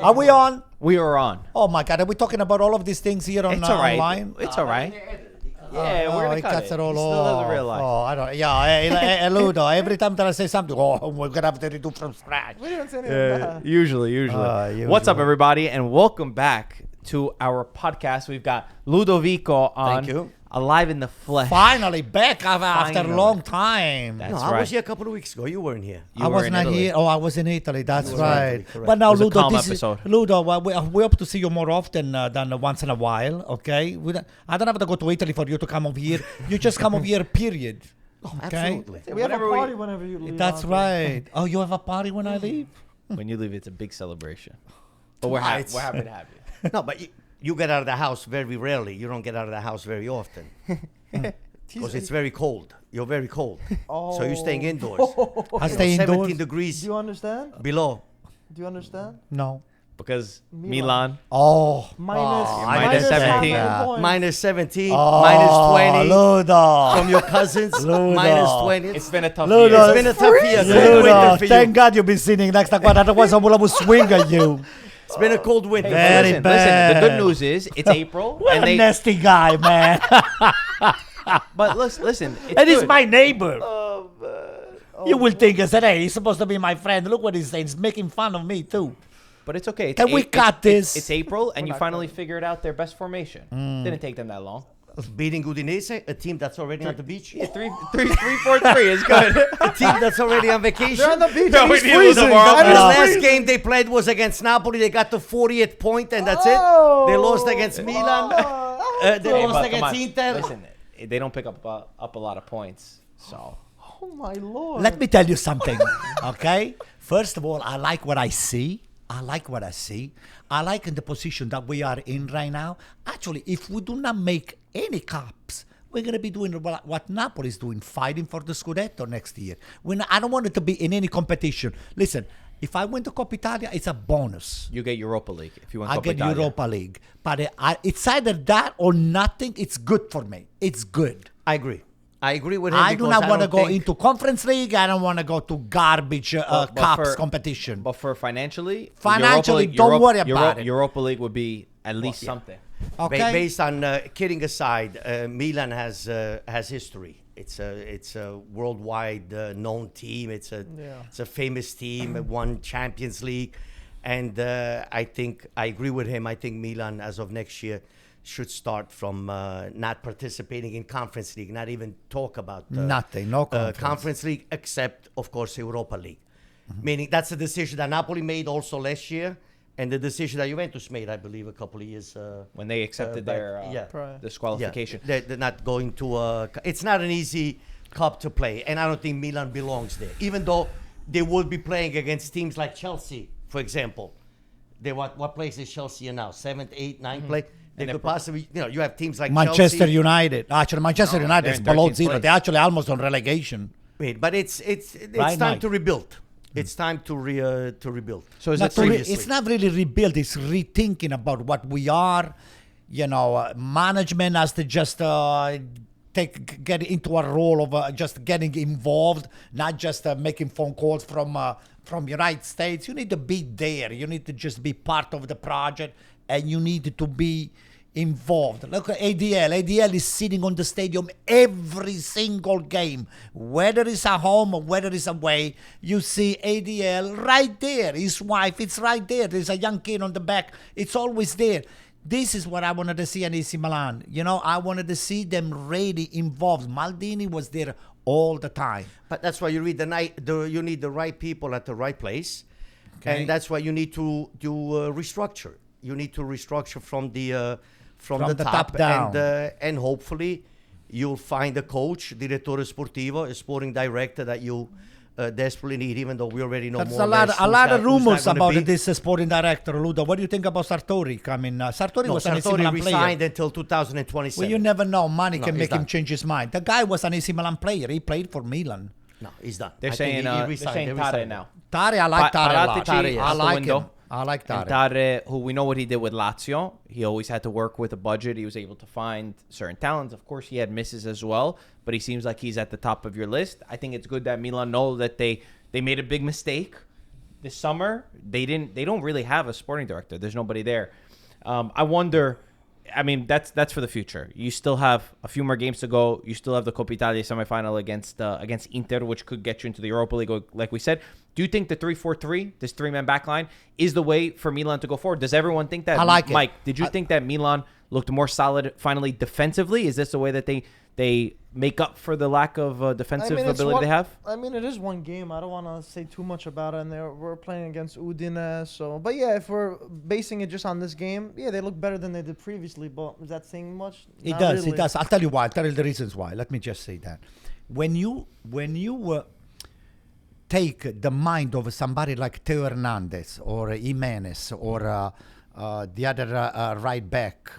Are we on? We are on. Oh my God, are we talking about all of these things here on It's all right. online? It's all right. Yeah, we're gonna cut cuts it. it all He still off. doesn't realize. Oh, I don't. Yeah, Ludo. Every time that I say something, we're gonna have to redo from scratch. We didn't say anything bad. Usually. What's up, usually. everybody, and welcome back to our podcast. We've got Ludovico on. Thank you. Alive in the flesh. Finally back after a Finally. long time. That's No, I right. was here a couple of weeks ago. You weren't here. You I were was in not Italy. here. Oh, I was in Italy. That's You were in right. Italy, correct. But now, It was a Ludo, calm this episode. Ludo, we hope to see you more often than once in a while. Okay, I don't have to go to Italy for you to come over here. You just come over here. Period. Okay, Absolutely. We have a Whenever party whenever you leave. that's Andre. right. Oh, you have a party when I leave? When you leave, it's a big celebration. But we're Ah, happy. it's- We're happy to have you. No, but you get out of the house very rarely. You don't get out of the house very often because it's very cold. You're very cold. So you're staying indoors. I stay 17 indoors. Do degrees you understand? below. Do you understand? No. Because Milan. Milan. Oh. Minus, minus 17. Minus 17, Oh, minus 20 Ludo. from your cousins. Ludo. Minus 20. It's been a tough Ludo. year. It's been a tough year. Cold Ludo, winter for thank you. God you've been sitting next to Kvara. Otherwise, I would swing at you. It's been a cold winter. Very Listen, bad. the good news is it's April. What and a nasty guy, man. But listen. It's And he's good. my neighbor. You will think I said, hey, he's supposed to be my friend. Look what he's saying. He's making fun of me, too. But it's okay. It's Can we cut this? It's April, and We're you not finally cutting. figured out their best formation. Didn't take them that long. Beating Udinese, a team that's already on the beach. Yeah, 3-4-3 is good. A team that's already on vacation. They're on the beach. No, and we he's need to lose freezing. tomorrow. And The he's last freezing. game they played was against Napoli. They got the 40th point, and that's it. They lost against Milan. They Hey, lost but come against on. Inter. Listen, they don't pick up a lot of points. So Oh my lord. Let me tell you something, okay? First of all, I like what I see. I like what I see. I like in the position that we are in right now. Actually, if we do not make any cups, we're going to be doing what Napoli is doing, fighting for the Scudetto next year. I don't want it to be in any competition. Listen, if I win the Capitale, it's a bonus. you get Europa League if you want. I Coppa get Italia. Europa League. But it's either that or nothing. It's good for me. It's good. I agree. I agree with him. I do because not want to don't go think- into Conference League. I don't want to go to garbage But cups for- competition. But for financially, Financially, don't worry about it. Europa League would be at least something. Okay. Based on kidding aside, Milan has history. It's a worldwide known team. It's a famous team. It won Champions League, and I agree with him. I think Milan, as of next year, should start from not participating in Conference League, not even talk about Nothing, no Conference League, except of course Europa League. Meaning that's a decision that Napoli made also last year, and the decision that Juventus made, I believe, a couple of years. When they accepted back- their Prior. disqualification. They're not going to. It's not an easy cup to play, and I don't think Milan belongs there. Even though they would be playing against teams like Chelsea, for example. They what place is Chelsea in now? 7th, 8th, 9th place. They And could they're possibly, you have teams like Manchester Chelsea. United. Actually, Manchester United they're is in below 13th zero. place. They're actually almost on relegation. Wait, but it's Right, time Mike? to rebuild. It's time to rebuild. So is Not it to re- previously. it's not really rebuild. It's rethinking about what we are. Management has to just get into a role of just getting involved, not just making phone calls from United States. You need to be there. You need to just be part of the project, and you need to be involved. Look at ADL. ADL is sitting on the stadium every single game, whether it's at home or whether it's away. You see ADL right there. His wife, it's right there. There's a young kid on the back. It's always there. This is what I wanted to see in AC Milan. I wanted to see them really involved. Maldini was there all the time. But that's why you you need the right people at the right place, Okay. and that's why you need to do restructure. You need to restructure from the top down. and hopefully you'll find a coach, direttore sportivo, a sporting director that you desperately need. Even though we already know There's more a or less lot of who's rumors not gonna about be. this sporting director, Ludo. What do you think about Sartori coming? Sartori No, was an AC Sartori Milan resigned player. until 2027. Well, you never know. Money No, can he's make him done. change his mind. The guy was an AC Milan player. He played for Milan. No, he's done. They're I think saying he resigned. They Tare resigned now. Tare, I like Tare a lot. Paratici I out the like window. him. I like Tare. And Tare, who we know what he did with Lazio, he always had to work with a budget. He was able to find certain talents. Of course, he had misses as well, but he seems like he's at the top of your list. I think it's good that Milan know that they made a big mistake this summer, they don't really have a sporting director. There's nobody there. I wonder. I mean, that's for the future. You still have a few more games to go. You still have the Capitale semifinal against Inter, which could get you into the Europa League, like we said. Do you think the 3-4-3, this three-man backline, is the way for Milan to go forward? Does everyone think that? I like it. Mike, did you think that Milan looked more solid finally defensively? Is this the way that they make up for the lack of defensive ability they have? I mean, it is one game. I don't want to say too much about it. And we're playing against Udine. So, but yeah, if we're basing it just on this game, yeah, they look better than they did previously. But is that saying much? It Not does. really. It does. I'll tell you why. I'll tell you the reasons why. Let me just say that. When you take the mind of somebody like Teo Hernandez or Jimenez or the other right back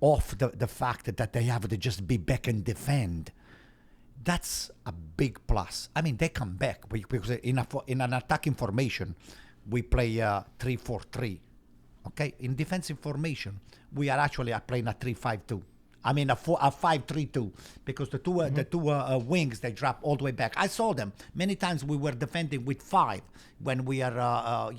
off the fact that they have to just be back and defend, that's a big plus. I mean, they come back because in an attacking formation, we play 3-4-3. Okay, in defensive formation, we are actually playing a 3-5-2. I mean, a 5-3-2, because the two wings, they drop all the way back. I saw them many times. We were defending with 5 when we are on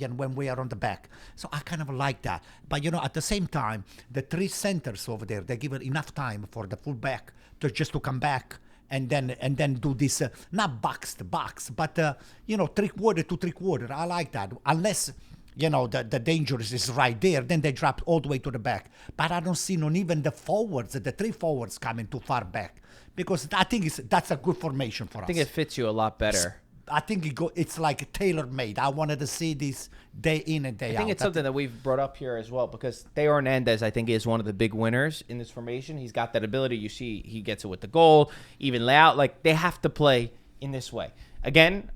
the back. So I kind of like that. But at the same time, the 3 centers over there, they give it enough time for the fullback to come back and then do this not box to box, but 3/4 to 3/4. I like that. Unless the danger is right there, then they drop all the way to the back. But I don't see not even the forwards, the 3 forwards coming too far back, because I think that's a good formation for us. I think it fits you a lot better. I think it's like tailor-made. I wanted to see this day in and day out. I think it's something that we've brought up here as well, because Teo Hernandez, I think, is one of the big winners in this formation. He's got that ability. You see he gets it with the goal, even layout. Like, they have to play in this way. Again,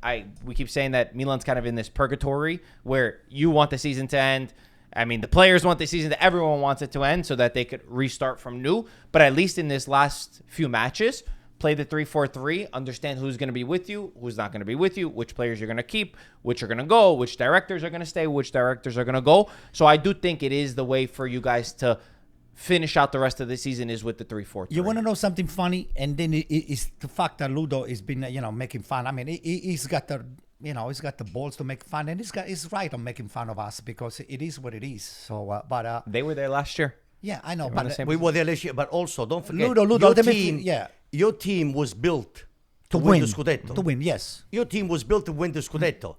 we keep saying that Milan's kind of in this purgatory where you want the season to end. I mean, the players want the season to, everyone wants it to end so that they could restart from new. But at least in this last few matches, play the 3-4-3, understand who's going to be with you, who's not going to be with you, which players you're going to keep, which are going to go, which directors are going to stay, which directors are going to go. So I do think it is the way for you guys to finish out the rest of the season, is with the 3-4-3. You want to know something funny? And then it's the fact that Ludo has been, making fun. I mean, he's got the, he's got the balls to make fun, and he's right on making fun of us, because it is what it is. So, but they were there last year. Yeah, I know. But we were there last year, but also don't forget, Ludo, your team was built to win win the Scudetto. To win, yes. Your team was built to win the Scudetto.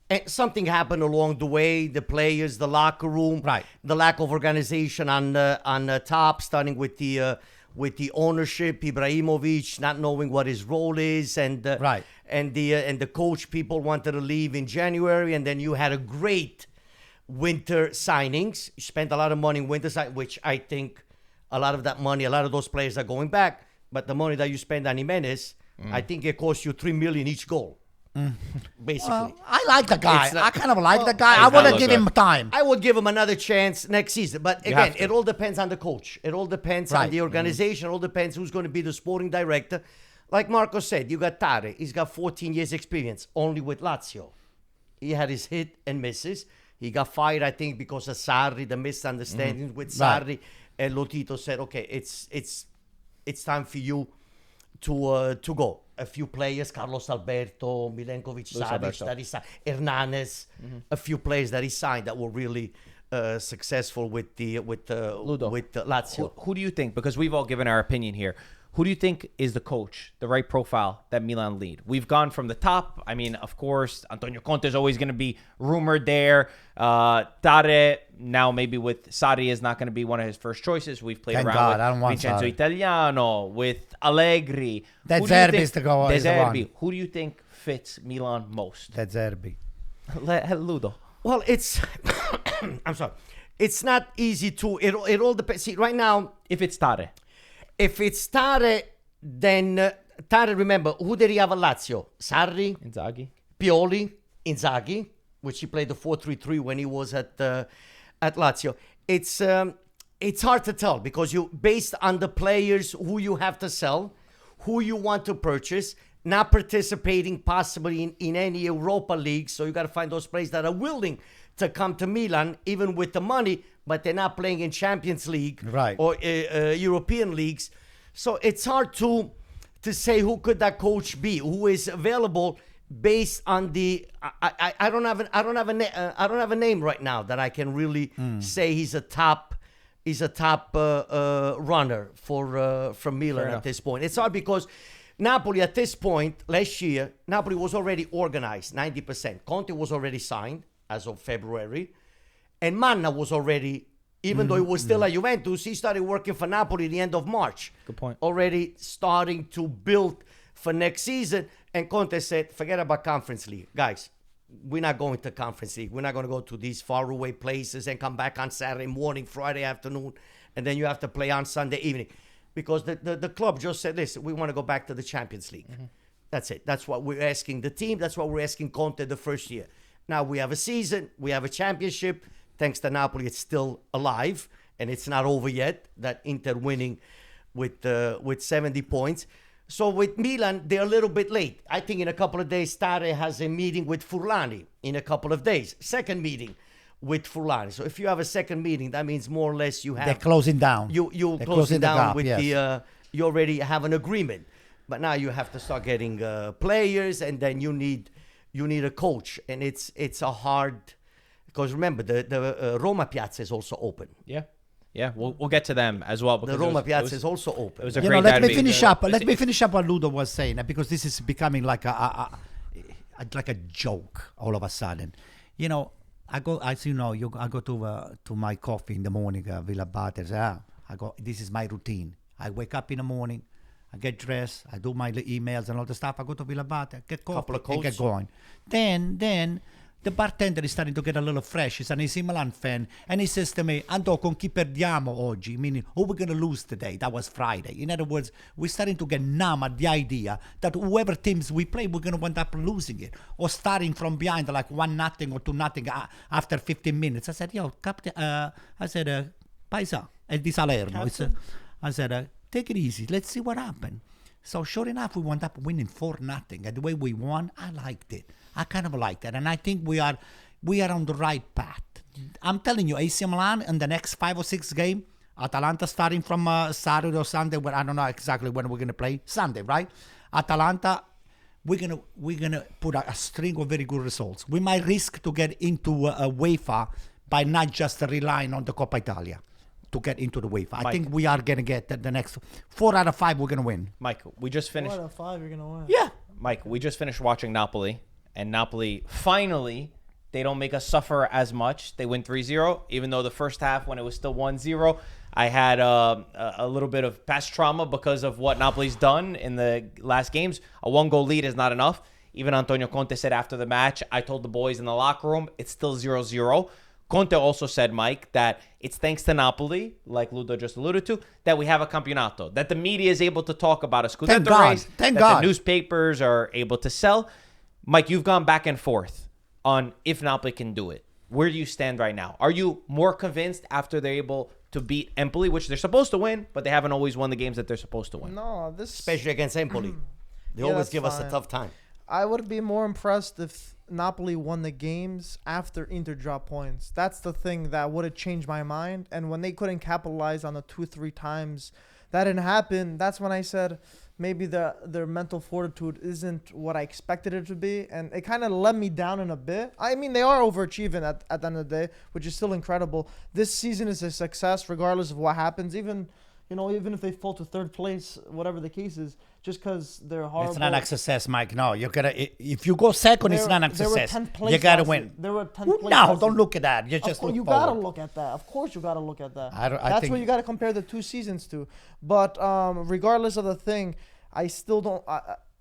And something happened along the way, the players, the locker room, right, the lack of organization on top, starting with the ownership, Ibrahimovic not knowing what his role is, and the coach, people wanted to leave in January, and then you had a great winter signings. You spent a lot of money in winter signings, which I think a lot of that money, a lot of those players are going back. But the money that you spend on Jimenez, I think it cost you $3 million each goal. Basically. Well, I like the guy. I kind of like the guy. I want to give him time. I would give him another chance next season. But again, it all depends on the coach. It all depends on the organization. It all depends who's going to be the sporting director. Like Marco said, you got Tare. He's got 14 years experience only with Lazio. He had his hit and misses. He got fired, I think, because of Sarri, the misunderstanding with Sarri. Right. And Lotito said, okay, it's time for you to go. A few players, Carlos Alberto, Milenkovic, Savic, that he signed, Hernanes, a few players that he signed that were really successful with Ludo, with Lazio. Who do you think? Because we've all given our opinion here. Who do you think is the coach, the right profile that Milan lead? We've gone from the top. I mean, of course, Antonio Conte is always going to be rumored there. Tare, now maybe with Sarri, is not going to be one of his first choices. We've played around with Vincenzo Italiano, with Allegri. De Zerbi is the goal. Who do you think fits Milan most? De Zerbi. Ludo. Well, it's... I'm sorry. It's not easy to... It all depends. See, right now... If it's Tare. If it's Tare, then Tare, remember, who did he have at Lazio? Sarri, Inzaghi, Pioli, Inzaghi, which he played the 4-3-3 when he was at Lazio. It's hard to tell, because you, based on the players who you have to sell, who you want to purchase, not participating possibly in any Europa League, so you got to find those players that are willing to come to Milan, even with the money, but they're not playing in Champions League or European leagues. So it's hard to say who could that coach be, who is available, based on the I don't have a name right now that I can really say he's a top runner for from Milan at this point. It's hard because Napoli at this point last year, Napoli was already organized 90%. Conte was already signed as of February, and Manna was already, even though he was still at Juventus, he started working for Napoli at the end of March. Good point. Already starting to build for next season. And Conte said, forget about Conference League. Guys, we're not going to Conference League. We're not going to go to these faraway places and come back on Saturday morning, Friday afternoon, and then you have to play on Sunday evening. Because the club just said, listen, we want to go back to the Champions League. That's it. That's what we're asking the team. That's what we're asking Conte the first year. Now we have a season. We have a championship. Thanks to Napoli, it's still alive, and it's not over yet. That Inter winning with 70 points. So with Milan, they're a little bit late. I think in a couple of days, Stare has a meeting with Furlani in a couple of days. Second meeting with Furlani. So if you have a second meeting, that means more or less you have... They're closing down. You're They're closing down gap, with yes. you already have an agreement. But now you have to start getting players, and then you need a coach. And it's a hard... Because remember, the Roma Piazza is also open. Yeah, we'll get to them as well. The Roma Piazza is also open. It was a You great know, let me derby. finish up. Let me finish up what Ludo was saying, because this is becoming like a joke all of a sudden. You know, I go, as you know, I go to my coffee in the morning, Villa Batters. I go. This is my routine. I wake up in the morning, I get dressed, I do my emails and all the stuff. I go to Villa Batters, get coffee, Couple of and get coats. going. Then the bartender is starting to get a little fresh. He's an AC Milan fan, and he says to me, Ando, con chi perdiamo oggi? Meaning, who we're going to lose today? That was Friday. In other words, we're starting to get numb at the idea that whoever teams we play, we're going to end up losing it. Or starting from behind, like 1-0 or 2-0 after 15 minutes. I said, yo, Paisa, è di Salerno. I said, take it easy. Let's see what happens. So sure enough, we wound up winning 4-0. And the way we won, I liked it. I kind of liked that. And I think we are on the right path. I'm telling you, AC Milan in the next 5 or 6 games, Atalanta starting from Saturday or Sunday, where I don't know exactly when we're going to play. Sunday, right? Atalanta, we're gonna put a string of very good results. We might risk to get into a UEFA by not just relying on the Coppa Italia to get into the UEFA. I think we are going to get the next 4 out of 5 we're going to win. Mike, we just 4 finished. out of 5, you're gonna win. Yeah. Mike, we just finished watching Napoli, and Napoli finally, they don't make us suffer as much. They win 3-0, even though the first half, when it was still 1-0, I had a little bit of past trauma because of what Napoli's done in the last games. A 1-goal lead is not enough. Even Antonio Conte said after the match, I told the boys in the locker room, it's still 0-0. Conte also said, Mike, that it's thanks to Napoli, like Ludo just alluded to, that we have a campionato, that the media is able to talk about a Scudetto race, Thank that God. the newspapers are able to sell. Mike, you've gone back and forth on if Napoli can do it. Where do you stand right now? Are you more convinced after they're able to beat Empoli, which they're supposed to win, but they haven't always won the games that they're supposed to win? No, this Especially against Empoli. They Yeah, always that's give us a fine. tough time. I would be more impressed if Napoli won the games after Inter dropped points. That's the thing that would have changed my mind. And when they couldn't capitalize on the 2-3 times that didn't happen, that's when I said maybe their mental fortitude isn't what I expected it to be. And it kind of let me down in a bit. I mean, they are overachieving at the end of the day, which is still incredible. This season is a success regardless of what happens. Even if they fall to 3rd place, whatever the case is, just because they're horrible. It's not a success, Mike. No, you gotta. If you go second, it's not a They were success. 10th place You gotta last win. year. They were 10th place. No, last don't year. look at that. You Of just course, look you forward. gotta look at that. Of course, you gotta look at that. I think what you gotta compare the 2 seasons to. But regardless of the thing, I still don't.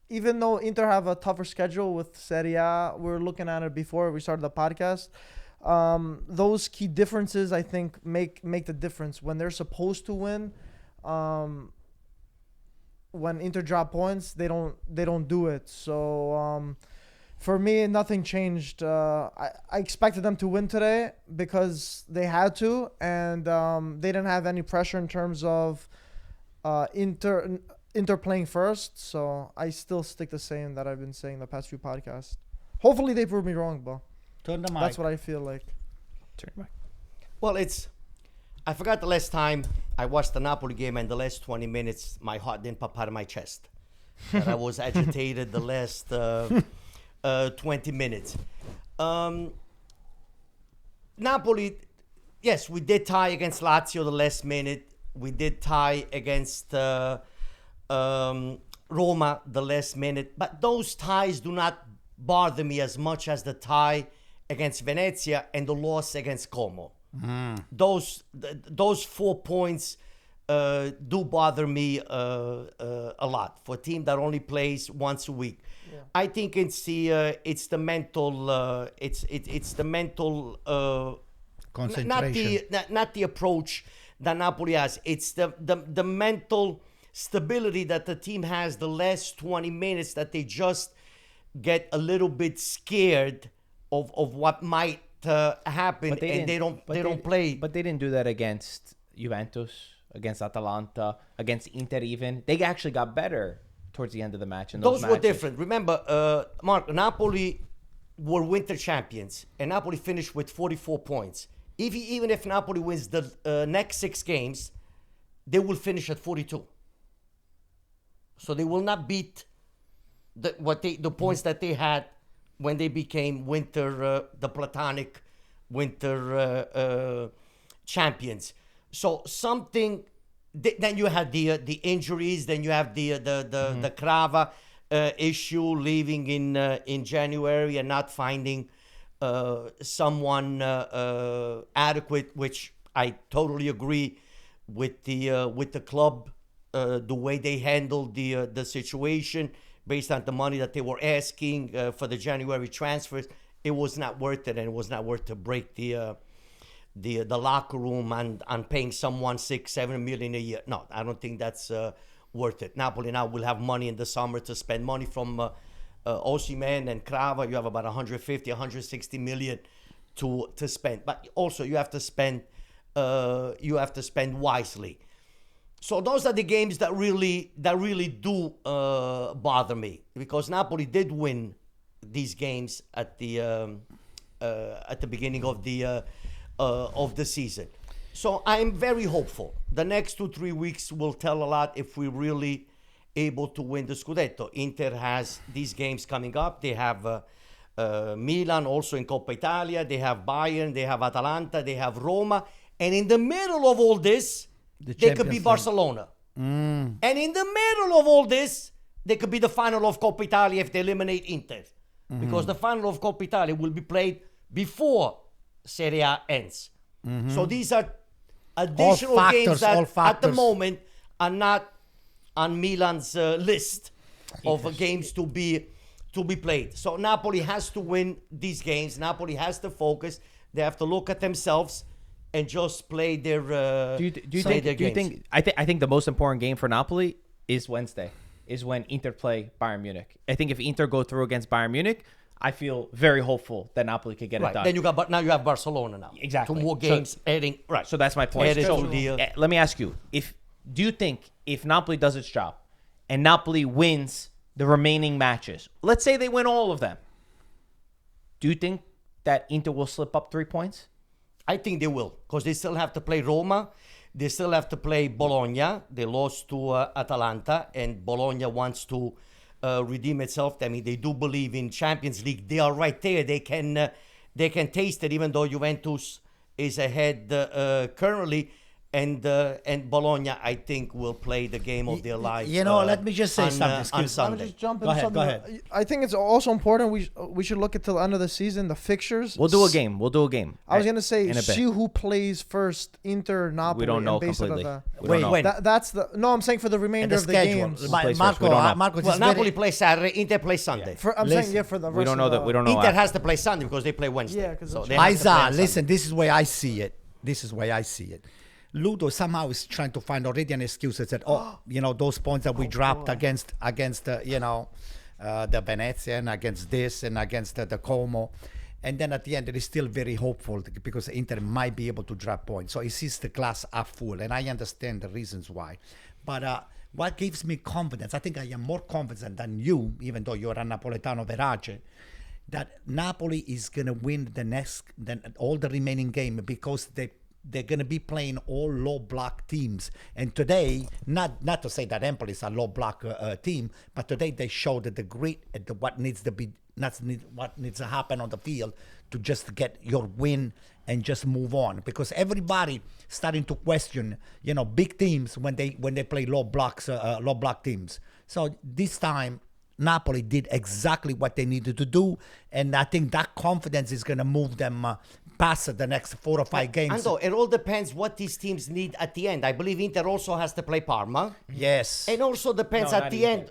Even though Inter have a tougher schedule with Serie A, we were looking at it before we started the podcast. Those key differences, I think, make the difference when they're supposed to win. When Inter drop points, they don't do it. So for me, nothing changed. I expected them to win today because they had to, and they didn't have any pressure in terms of Inter playing first. So I still stick the same that I've been saying the past few podcasts. Hopefully they prove me wrong, but Turn the mic. that's what I feel like. Turn it back. Well, I forgot the last time I watched the Napoli game, and the last 20 minutes, my heart didn't pop out of my chest. That I was agitated the last 20 minutes. Napoli, yes, we did tie against Lazio the last minute. We did tie against Roma the last minute. But those ties do not bother me as much as the tie against Venezia and the loss against Como. Those 4 points do bother me a lot for a team that only plays once a week. Yeah. I think it's the mental concentration, not the approach that Napoli has. It's the mental stability that the team has the last 20 minutes, that they just get a little bit scared of what might happen, and they don't play. But they didn't do that against Juventus, against Atalanta, against Inter even. They actually got better towards the end of the match. Those were different. Remember, Mark, Napoli were winter champions, and Napoli finished with 44 points. Even if Napoli wins the next 6 games, they will finish at 42. So they will not beat the points that they had when they became the platonic winter champions. So something. Then you had the injuries. Then you have the Kvara issue, leaving in January and not finding someone adequate, which I totally agree with the club, the way they handled the situation based on the money that they were asking for the January transfers. It was not worth it, and it was not worth to break the locker room and paying someone 6-7 million a year. No, I don't think that's worth it. Napoli now will have money in the summer to spend money from Osimhen and Kvara. You have about 150, 160 million to spend, but also you have to spend wisely. So those are the games that really do bother me, because Napoli did win these games at the beginning of the season. So I'm very hopeful. The next 2-3 weeks will tell a lot if we're really able to win the Scudetto. Inter has these games coming up. They have Milan also in Coppa Italia. They have Bayern. They have Atalanta. They have Roma. And in the middle of all this, they could be Barcelona. And in the middle of all this, they could be the final of Coppa Italia if they eliminate Inter. Because the final of Coppa Italia will be played before Serie A ends. So these are additional games that at the moment are not on Milan's list of games to be played. So Napoli has to win these games. Napoli has to focus. They have to look at themselves and just play their games. I think the most important game for Napoli is Wednesday, is when Inter play Bayern Munich. I think if Inter go through against Bayern Munich, I feel very hopeful that Napoli could get it done. Then you have Barcelona now. Exactly. 2 more games adding. Right. So that's my point. Let me ask you: do you think if Napoli does its job and Napoli wins the remaining matches, let's say they win all of them, do you think that Inter will slip up 3 points? I think they will, because they still have to play Roma. They still have to play Bologna. They lost to Atalanta, and Bologna wants to redeem itself. I mean, they do believe in Champions League. They are right there. They can taste it, even though Juventus is ahead currently. And Bologna, I think, will play the game of their lives. Let me just say something. On Sunday. Just jump Go into ahead, something. go ahead. I think it's also important. We should look until the end of the season, the fixtures. We'll do a game. I was gonna say, in a bit. see who plays first, Inter, Napoli. We don't know and based on completely. Wait. That's the I'm saying for the remainder of the games. Marco, Well, Napoli plays Saturday. Inter plays Sunday. For the rest We don't know of that. We don't know. Inter has to play Sunday because they play Wednesday. Yeah, 'cause so that's they have to play on Aiza, Sunday. listen, this is where I see it. Ludo somehow is trying to find already an excuse that said, those points that we dropped against the Venetian, against this and against the Como. And then at the end, it is still very hopeful because Inter might be able to drop points. So he sees the glass half full, and I understand the reasons why. But what gives me confidence, I think I am more confident than you, even though you're a Napoletano verace, that Napoli is going to win all the remaining game because they're going to be playing all low block teams. And today, not to say that Empoli is a low block team, but today they showed that the grit and what needs to be what needs to happen on the field to just get your win and just move on, because everybody starting to question, big teams when they play low block teams. So this time Napoli did exactly what they needed to do, and I think that confidence is going to move them past the next 4 or 5 games. Ando, it all depends what these teams need at the end. I believe Inter also has to play Parma. Yes. And also depends No, at not the Inter. end.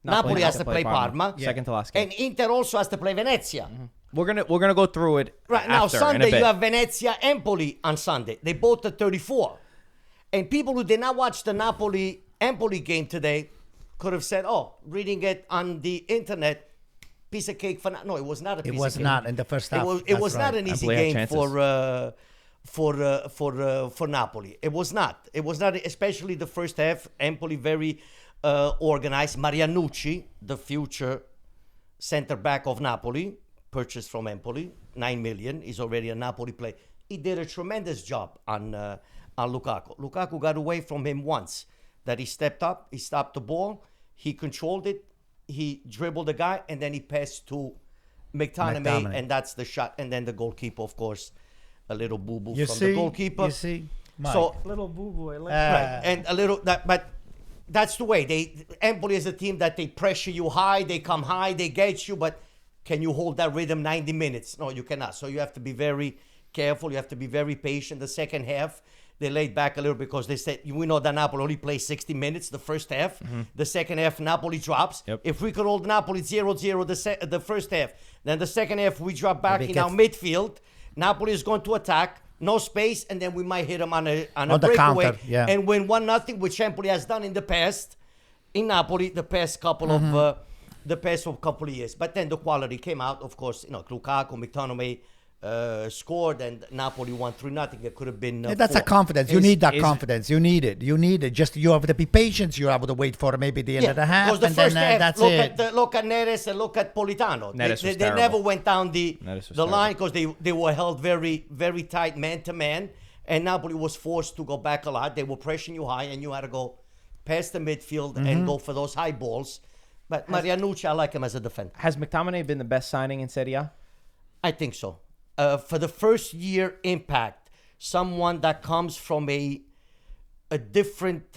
Napoli has to play Parma. Second to last game. And Inter also has to play Venezia. We're gonna go through it Right now, after, Sunday in a bit. you have Venezia, Empoli on Sunday. They both at 34. And people who did not watch the Napoli-Empoli game today could have said, reading it on the internet, piece of cake for no, it was not a piece of cake. It was not in the first half. It was not an easy Empoli had game chances. for Napoli. It was not. It was not, especially the first half. Empoli very organized. Marianucci, the future center back of Napoli, purchased from Empoli, 9 million. He's already a Napoli player. He did a tremendous job on Lukaku. Lukaku got away from him once. That he stepped up, he stopped the ball, he controlled it, he dribbled the guy, and then he passed to McTominay, and that's the shot. And then the goalkeeper, of course, a little boo-boo from the goalkeeper. You see? Mike. So Little boo-boo. I like right, and a little but that's the way. Empoli is a team that they pressure you high, they come high, they get you, but can you hold that rhythm 90 minutes? No, you cannot. So you have to be very careful, you have to be very patient. The second half, they laid back a little because they said, we know that Napoli only plays 60 minutes the first half. Mm-hmm. The second half, Napoli drops. Yep. If we could hold Napoli 0-0 the first half, then the second half, we drop back in our midfield. Napoli is going to attack, no space, and then we might hit them on a breakaway counter, yeah. and win 1-0, which Empoli has done in the past in Napoli the past couple of years. But then the quality came out, of course. Lukaku, McTominay scored, and Napoli won 3-0. It could have been that's 4. a confidence. You need that confidence. You need it. Just you have to be patient. You have to wait for maybe the end of the half, because the and first then half, that's it. look at Neres and look at Politano. They never went down the line because they were held very, very tight man to man, and Napoli was forced to go back a lot. They were pressuring you high, and you had to go past the midfield and go for those high balls. But Marianucci, I like him as a defender. Has McTominay been the best signing in Serie A? I think so. For the first year impact, someone that comes from a different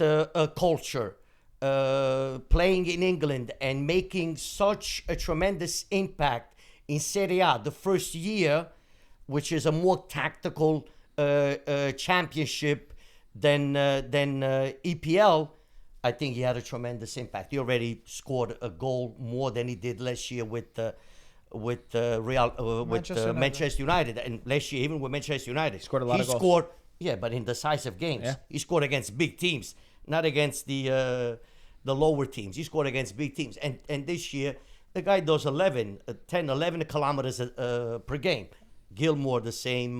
culture, playing in England and making such a tremendous impact in Serie A, the first year, which is a more tactical championship than EPL, I think he had a tremendous impact. He already scored a goal more than he did last year with Manchester United, and last year even with Manchester United, he scored a lot of goals. But in decisive games, Yeah. he scored against big teams, not against the lower teams. He scored against big teams, and this year the guy does 11 kilometers per game. Gilmore the same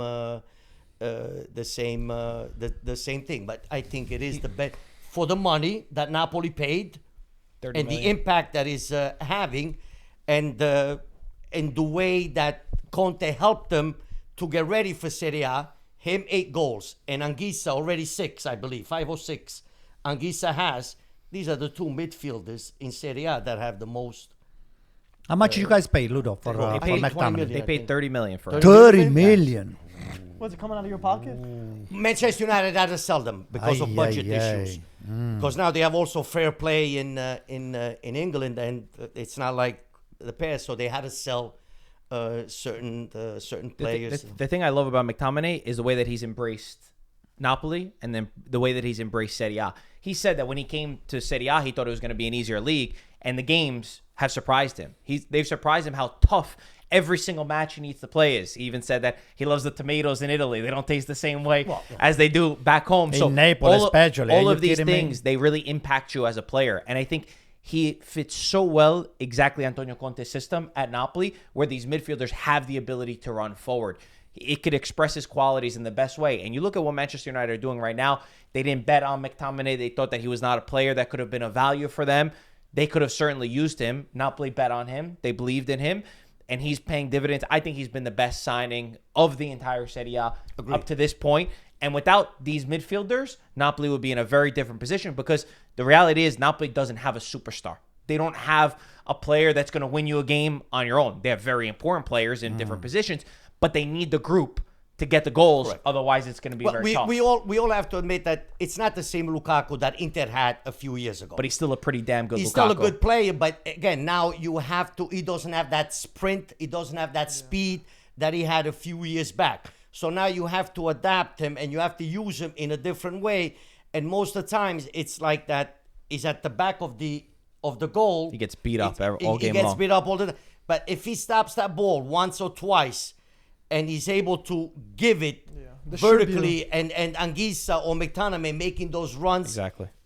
thing, but I think it is the best for the money that Napoli paid, and 30 million. the impact that is having, and the way that Conte helped them to get ready for Serie A. Him 8 goals, and Anguissa already 6, I believe, 5 or 6. Anguissa has. These are the 2 midfielders in Serie A that have the most. How much you guys pay, Ludo, for They paid 20 McTominay? million. They paid 30 million for it. 30 million. Was it coming out of your pocket? Manchester United had to sell them because of budget issues. Because now they have also fair play in England, and it's not like the past, so they had to sell certain players. The thing I love about McTominay is the way that he's embraced Napoli, and then the way that he's embraced Serie A. He said that when he came to Serie A, he thought it was going to be an easier league, and the games have surprised him. They've surprised him how tough every single match he needs to play is. He even said that he loves the tomatoes in Italy. They don't taste the same way as they do back home. In Naples especially. All of these things, they really impact you as a player. And I think he fits so well exactly Antonio Conte's system at Napoli, where these midfielders have the ability to run forward. It could express his qualities in the best way. And you look at what Manchester United are doing right now. They didn't bet on McTominay. They thought that he was not a player that could have been of value for them. They could have certainly used him. Napoli bet on him. They believed in him. And he's paying dividends. I think he's been the best signing of the entire Serie A up to this point. And without these midfielders, Napoli would be in a very different position, because the reality is Napoli doesn't have a superstar. they don't have a player that's going to win you a game on your own. They have very important players in different positions, but they need the group to get the goals. Correct. Otherwise, it's going to be very tough. We all have to admit that it's not the same Lukaku that Inter had a few years ago. But he's still a pretty damn good Lukaku. He's still a good player, but again, now you have to. He doesn't have that sprint. He doesn't have that speed that he had a few years back. So now you have to adapt him, and you have to use him in a different way. And most of the times, it's like that. He's at the back of the goal. He gets beat up all game long. He gets beat up all the time. But if he stops that ball once or twice, and he's able to give it vertically, and Anguissa or McTominay making those runs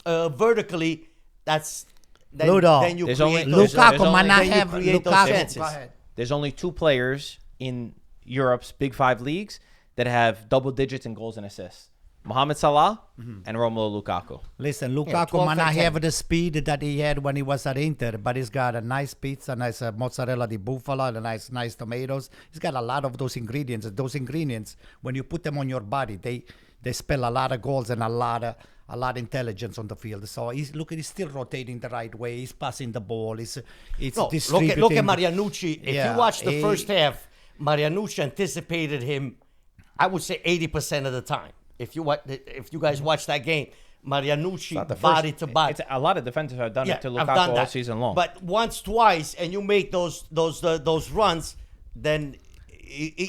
vertically, Ludo. then you create Lukaku might not have those chances. Go ahead. There's only 2 players in Europe's Big 5 leagues that have double digits in goals and assists. Mohamed Salah and Romelu Lukaku. Listen, Lukaku might not have the speed that he had when he was at Inter, but he's got a nice pizza, nice mozzarella di bufala, and nice tomatoes. He's got a lot of those ingredients. Those ingredients, when you put them on your body, they spell a lot of goals and a lot of intelligence on the field. So he's still rotating the right way. He's passing the ball. It's distributing. Look at Marianucci. If you watch the first half, Marianucci anticipated him, I would say 80% of the time. If you guys watch that game, Marianucci body to body. A lot of defenders have done it to Lukaku all season long. But once, twice, and you make those runs, then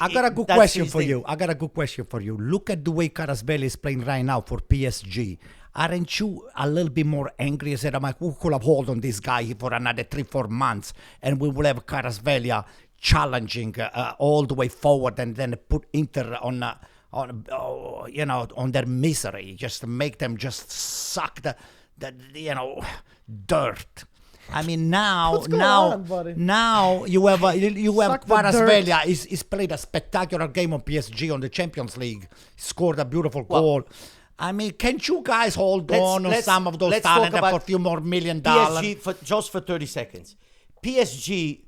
I got a good question for you. Look at the way Kvaratskhelia is playing right now for PSG. Aren't you a little bit more angry? I said, we could have hold on this guy for another 3-4 months, and we will have Kvaratskhelia challenging all the way forward, and then put Inter on their misery, just to make them just suck the dirt. I mean, now you have Kvaratskhelia. He's played a spectacular game on PSG on the Champions League. He scored a beautiful goal. I mean, can't you guys hold on some of those talent for a few more $1 million? PSG just for 30 seconds. PSG.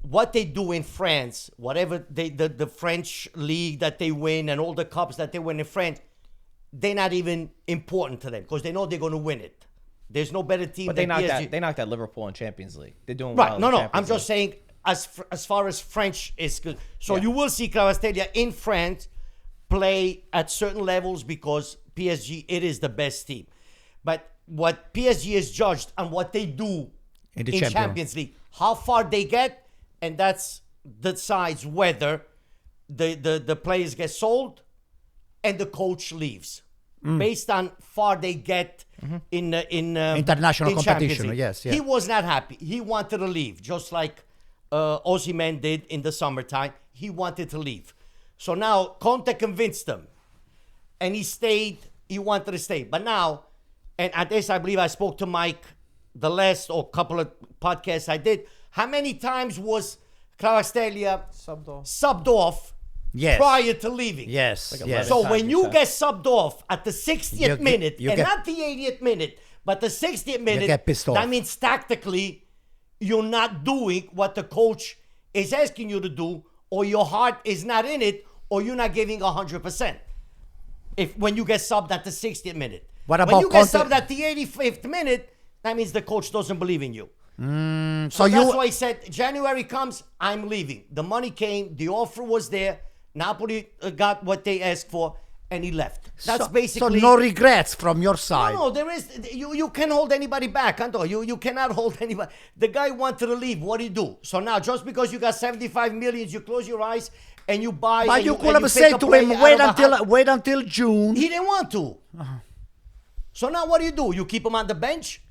What they do in France, whatever the French league that they win and all the cups that they win in France, they're not even important to them because they know they're going to win it. There's no better team than PSG. They knocked out Liverpool in Champions League. They're doing right. well. No. I'm just saying as far as French is good. So you will see Kvaratskhelia in France play at certain levels because PSG, it is the best team. But what PSG is judged on what they do in Champions League, how far they get, and that's decides whether the players get sold and the coach leaves based on far they get in international competition. Yes, He was not happy. He wanted to leave, just like Osimhen did in the summertime. He wanted to leave. So now Conte convinced him, and he stayed. He wanted to stay, but now, and at this I believe I spoke to Mike the last couple of podcasts I did. How many times was Kvaratskhelia subbed off prior to leaving? Yes. So when you get subbed off at the 60th minute, not the 80th minute, but the 60th minute, get pissed off. That means tactically you're not doing what the coach is asking you to do, or your heart is not in it, or you're not giving 100%. When you get subbed at the 60th minute. What about when you get subbed at the 85th minute, that means the coach doesn't believe in you. So that's why he said, January comes, I'm leaving. The money came, the offer was there, Napoli got what they asked for, and he left. That's basically... So no regrets from your side. No, there is... You can't hold anybody back, Anto. You cannot hold anybody... The guy wanted to leave. What do you do? So now, just because you got 75 million, you close your eyes and you buy... But you could have said to him, wait until June. He didn't want to. So now what do? You keep him on the bench?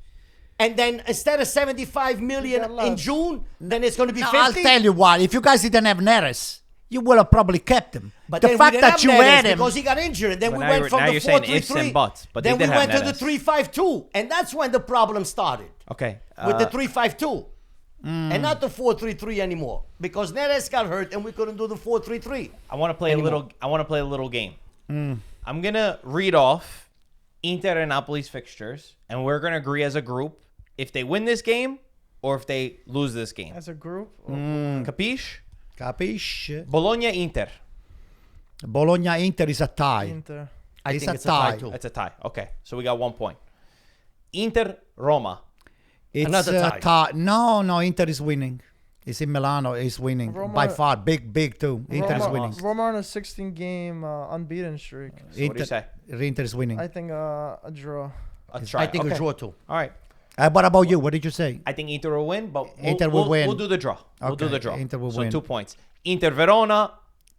And then instead of 75 million in June, then it's going to be 50? I'll tell you what. If you guys didn't have Neres, you would have probably kept him. But the fact that you had him... because he got injured. And then we went from the 4-3-3. Then we went to the 3-5-2. And that's when the problem started. Okay. With the 3-5-2. And not the 4-3-3 anymore. Because Neres got hurt and we couldn't do the 4-3-3. I want to play a little game. I'm going to read off Inter and Napoli's fixtures, and we're going to agree as a group if they win this game or if they lose this game. As a group? Capiche? Capiche? Bologna-Inter. Bologna-Inter is a tie. Inter. I think it's a tie too. It's a tie. Okay, so we got 1 point. Inter-Roma. It's Another tie. No, Inter is winning. It's in Milano. It's winning Roma- by far. Big too. Inter is winning. Roma on a 16-game unbeaten streak. So what do you say? Inter is winning. I think a draw. A try. I think okay. a draw too. All right. What about you? What did you say? I think Inter will win, but Inter will win. We'll do the draw. We'll do Okay, the draw. Inter will so win. 2 points. Inter Verona.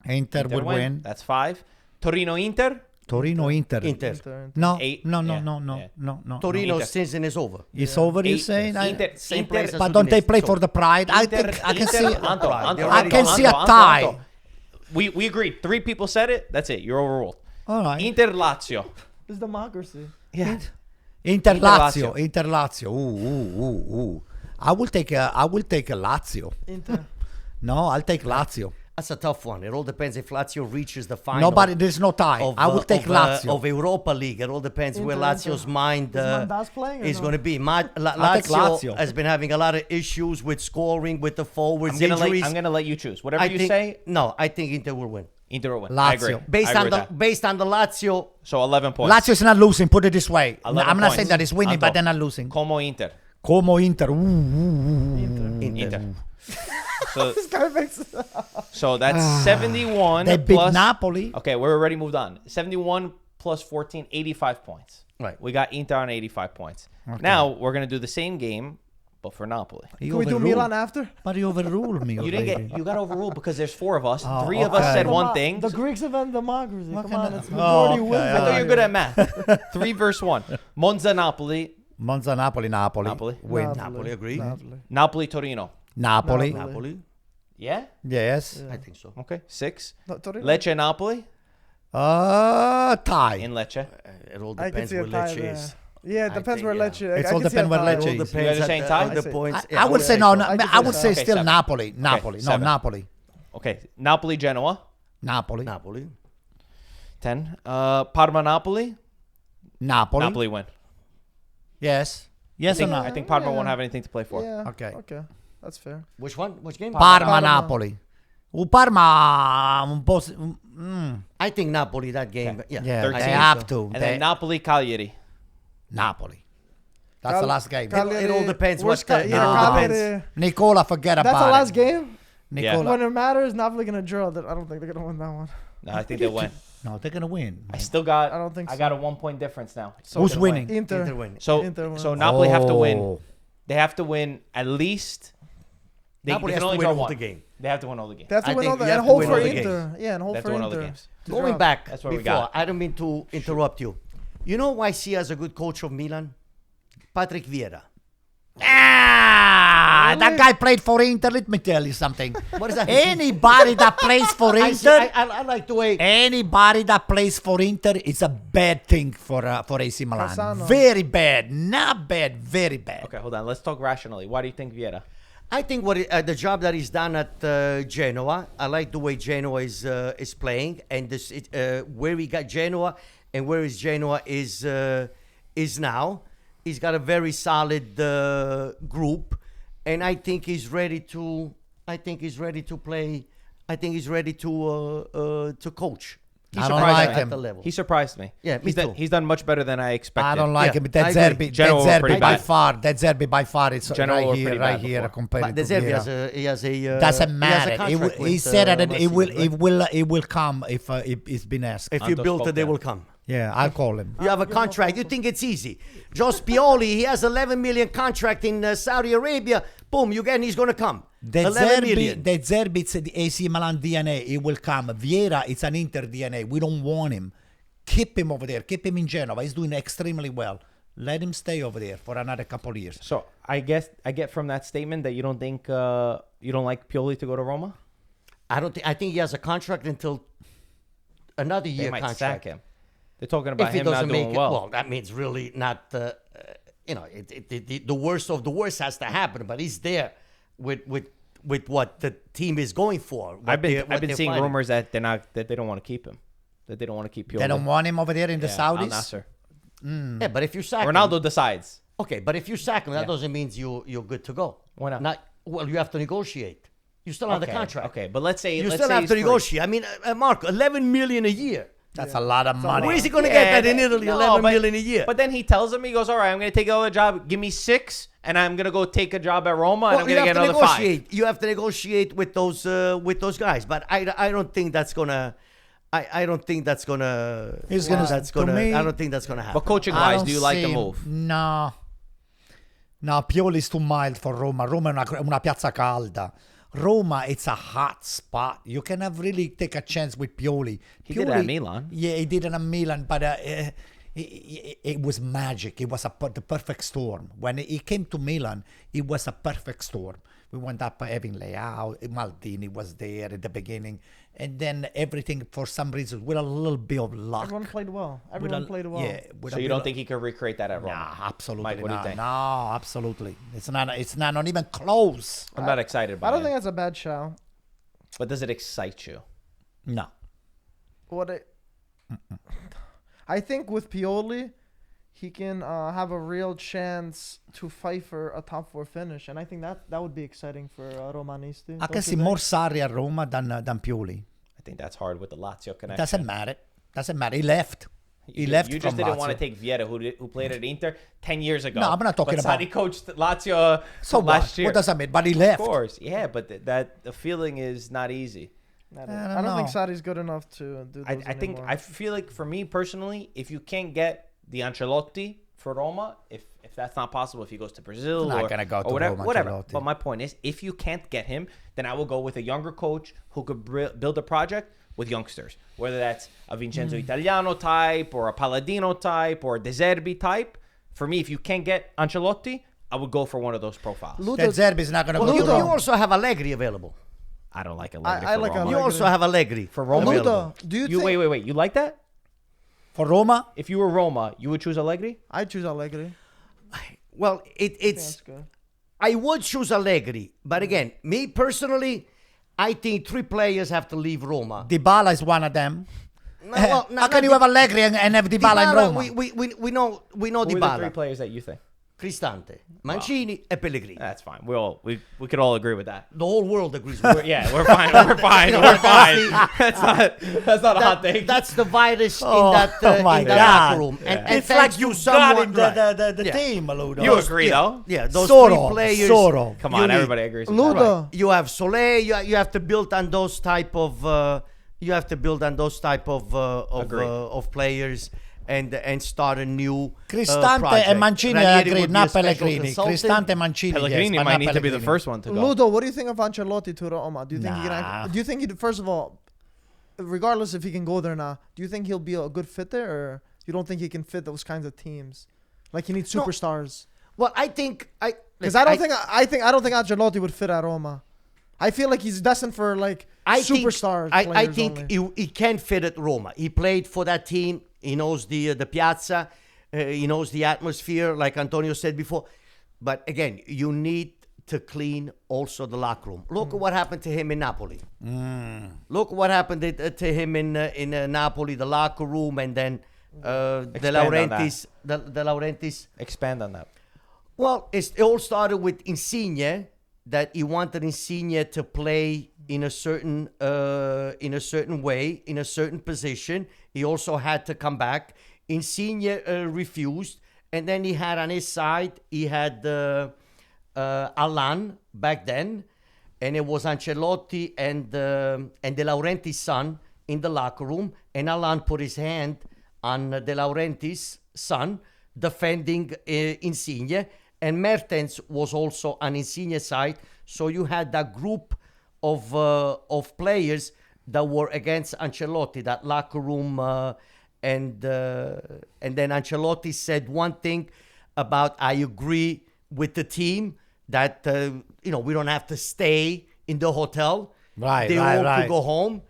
Inter will win. That's 5. Torino Inter. Torino Inter. Inter. No, 8. no. Torino's Inter. season is over. It's over. You 8. saying? Same place as But don't they Udinese. play So- for the pride? I Inter- think I can Inter- see. Anto, I can see a tie. We agreed. 3 people said it. That's it. You're overruled. All right. Inter Lazio. It's democracy. Yeah. Inter Lazio. Lazio. Inter Lazio. Ooh. I will take a Lazio. Inter. No, I'll take Lazio. That's a tough one. It all depends if Lazio reaches the final. There's no tie. Of, I will take Lazio. Of Europa League. It all depends where Inter. Lazio's mind Mandaz playing or is no? going to be. take Lazio Lazio. has been having a lot of issues with scoring, with the forwards, I'm injuries. gonna let you choose. Whatever I you think, say, No, I think Inter will win. Inter will win. Lazio. I agree. Based I on agree the with based on the Lazio. that. So 11 points. Lazio's not losing. Put it this way. 11 I'm not points. saying that it's winning, Anto. but they're not losing. Como Inter. Como Inter. Ooh. Inter. So This guy makes that's 71 They beat plus Napoli. Okay, we're already moved on. 71 plus 14, 85 points. Right. We got Inter on 85 points. Now we're gonna do the same game, but for Napoli. You Can we do overruled. Milan after? But you overruled me. You didn't already. get. You got overruled because there's 4 of us. Oh, 3 of us okay. said Come one on, thing. The Greeks invent democracy. What Come can on, I- it's Oh, majority okay. wins. I thought you were good at math. 3 versus 1. Monza Napoli. Monza, Napoli. Napoli. Win. Napoli, agree. Napoli Torino. Napoli. Napoli. Yeah. Yes. I think so. Okay. 6. No, Torino. Lecce Napoli Tie. in Lecce. It all I can depends see a where tie Lecce there. is. Yeah, it I depends think, where yeah. Lecce. It's I all can see a depend where tie. Lecce It all is. You guys depends are saying at tie? the I say- points. I would say no. I can I see would that. say Okay, still 7. Napoli. Napoli. No, 7. Napoli. Okay. Napoli Genoa. Napoli. Napoli. 10. Parma Napoli. Napoli. Napoli win. Yes. Yes or no? I think Parma Yeah. won't have anything to play for. Yeah. Okay. Okay. That's fair. Which one? Which game? Parma, Parma. Napoli. Parma un po'. I think Napoli that game. Yeah. Yeah, 13. they have to. And then Napoli Cagliari. Napoli. That's the last game. It all depends Where's what the- yeah, it all Cagliari- depends. Nicola, forget That's about the it. last game. Nicola. When it matters, Napoli gonna draw. I don't think they're gonna win that one. No, I think they win. No, they're gonna win. I still got. I don't think I so. got a 1-point difference now. So Who's they're gonna winning? win. Inter. Inter win. So Inter wins. so Napoli have to win. Oh. They have to win at least. They Napoli can has to only win draw all one. the game. They have to win all the games. They have to I win think all the you have and to hope win for all the Inter. games. Yeah, and hope They have for to win all the Inter. games. to Going draw. back That's what we before, got. I don't mean to interrupt you. You know why I see as a good coach of Milan? Patrick Vieira. That guy played for Inter. Let me tell you something. What is that? Anybody that plays for I, see, Inter, I like the way. anybody that plays for Inter, it's a bad thing for AC Milan. Cassano. Very bad. Not bad. Very bad. Okay, hold on. Let's talk rationally. Why do you think Vieira? I think the job that he's done at Genoa. I like the way Genoa is playing, and where he got Genoa and where his Genoa is now. He's got a very solid group, and I think he's ready to. I think he's ready to play. I think he's ready to coach. He I don't surprised like me him. at the level. He surprised me. Yeah, me he's done, too. he's done much better than I expected. I don't like Yeah, him. That I Zerbi, agree. that Genoa were pretty Zerbi by bad. far. That Zerbi by far. It's Genoa were right pretty bad here before. compared But to De Zerbi Vieira. he has a Doesn't he has a matter. contract He with, said that Lazio, right? it will come if it's been asked. If you Anto built spoke it, they there. will come. Yeah, I'll call him. You have a contract. You think it's easy. Joe Spioli, he has 11 million contract in Saudi Arabia. Boom, you get, and he's going to come. The 11 million. Zerbi, it's the AC Milan DNA. It will come. Vieira, it's an Inter DNA. We don't want him. Keep him over there. Keep him in Genova. He's doing extremely well. Let him stay over there for another couple of years. So I guess I get from that statement that you don't think you don't like Pioli to go to Roma. I don't think. I think he has a contract until another They year might contract. sack him. They're talking about If he him not doesn't doing make well. it, that means really not. The worst of the worst has to happen. But he's there with what the team is going for. what I've been they're seeing fighting. rumors that they don't want to keep him. That they don't want to keep Pioli. They don't want him over there in the Al Saudis. Nasser. Yeah, but if you sack him, Ronaldo decides. okay, but if you sack him, that Yeah. doesn't mean you're good to go. Why not? Well, you have to negotiate. You're still on the contract. Okay, but let's say You let's still say have he's to free. negotiate. I mean, Marco, 11 million a year. That's a lot of money. Where is he going to get that in Italy? No, 11 but- million a year. But then he tells him, he goes, "All right, I'm going to take another job. Give me 6, and I'm gonna go take a job at Roma, and Well, I'm you gonna have get to another 5. negotiate. You have to negotiate with those guys. But I don't think that's gonna. I don't think that's gonna. He's gonna- That's to gonna. me- I don't think that's gonna happen. But coaching I wise, don't do you like the see- move? No. No, Pioli is too mild for Roma. Roma è una piazza calda. Roma, it's a hot spot. You cannot really take a chance with Pioli. He did it at Milan. Yeah, he did it at Milan, but it was magic. It was the perfect storm. When he came to Milan, it was a perfect storm. We went up having Leao, Maldini was there at the beginning, and then everything, for some reason, with a little bit of luck. Everyone played well. With Everyone a- played well. Yeah, with So a you bit don't of- think he could recreate that at Roma? Nah, absolutely Mike, what do you not. think? No, absolutely. It's not even close. I'm not excited by I don't it. think that's a bad show. But does it excite you? No. I think with Pioli, he can have a real chance to fight for a top 4 finish, and I think that would be exciting for Romanisti. I can see more Sarri at Roma than Pioli. I think that's hard with the Lazio It connection. doesn't matter. Doesn't matter. He left. He left You from just didn't Lazio. want to take Vieira, who played at Inter 10 years ago. No, I'm not talking but about- Sarri coached Lazio So last what? year. What does that mean? But he left. Of course, yeah, but that the feeling is not easy. I don't don't think know. Sarri's good enough to do those I think anymore. I feel like for me personally, if you can't get the Ancelotti for Roma, if that's not possible, if he goes to Brazil He's not or, gonna go or to whatever, Roma, whatever. Ancelotti. But my point is, if you can't get him, then I will go with a younger coach who could build a project with youngsters, whether that's a Vincenzo Italiano type or a Palladino type or a De Zerbi type. For me, if you can't get Ancelotti, I would go for one of those profiles. Ludo, That Zerbi's not going to Well, go you, to Ludo. you Roma. also have Allegri available. I don't like I Allegri for like Roma. Allegri. You also have Allegri For Roma? available. Ludo, do you think Wait. You like that? For Roma? If you were Roma, you would choose Allegri? I choose Allegri? Well, That's it's. good. I would choose Allegri, but again, me personally, I think 3 players have to leave Roma. Dybala is one of them. No, well, no, How can you have Allegri and have Dybala in Roma? We know Who are the 3 Dybala, players that you think? Cristante, Mancini, and Pellegrini. That's fine. We could all agree with that. The whole world agrees with it. We're fine. We're fine. You know, We're that's fine. That's not a hot take. That's the virus Oh, in that oh my in that God. locker room. And It's thanks like you to someone, got in right. the Yeah. team, Ludo. You agree, though? Yeah, those Soro, 3 players. Soro. Come you on, need- everybody agrees with Ludo. that. Right. You have Soleil. You have to build on those type of. You have to build on those type Agreed. of players and start a new Cristante project. and Mancini Ranieri agreed, would be not a special Pellegrini. consultant. Cristante and Mancini, Pellegrini yes, but might not need to be the Pellegrini. first one to go. Ludo, what do you think of Ancelotti to Roma? Do you think Nah. do you think he first of all, regardless if he can go there now, do you think he'll be a good fit there, or you don't think he can fit those kinds of teams? Like he needs No. superstars. Well, I think Because I don't think Ancelotti would fit at Roma. I feel like he's destined for like superstars. I think he can fit at Roma. He played for that team. He knows the piazza. He knows the atmosphere, like Antonio said before. But again, you need to clean also the locker room. Look at what happened to him in Napoli. Look what happened to him in Napoli, the locker room, and then De Expand on Laurentiis. De Laurentiis. Expand on that. Well, it all started with Insigne, that he wanted Insigne to play in a certain way, in a certain position. He also had to come back. Insigne refused, and then he had on his side, he had Alan back then, and it was Ancelotti and De Laurentiis' son in the locker room, and Alan put his hand on De Laurentiis' son, defending Insigne, and Mertens was also on Insigne's side. So you had that group of players that were against Ancelotti, that locker room, and then Ancelotti said one thing about, I agree with the team that we don't have to stay in the hotel. Right, they right, all right. could go home.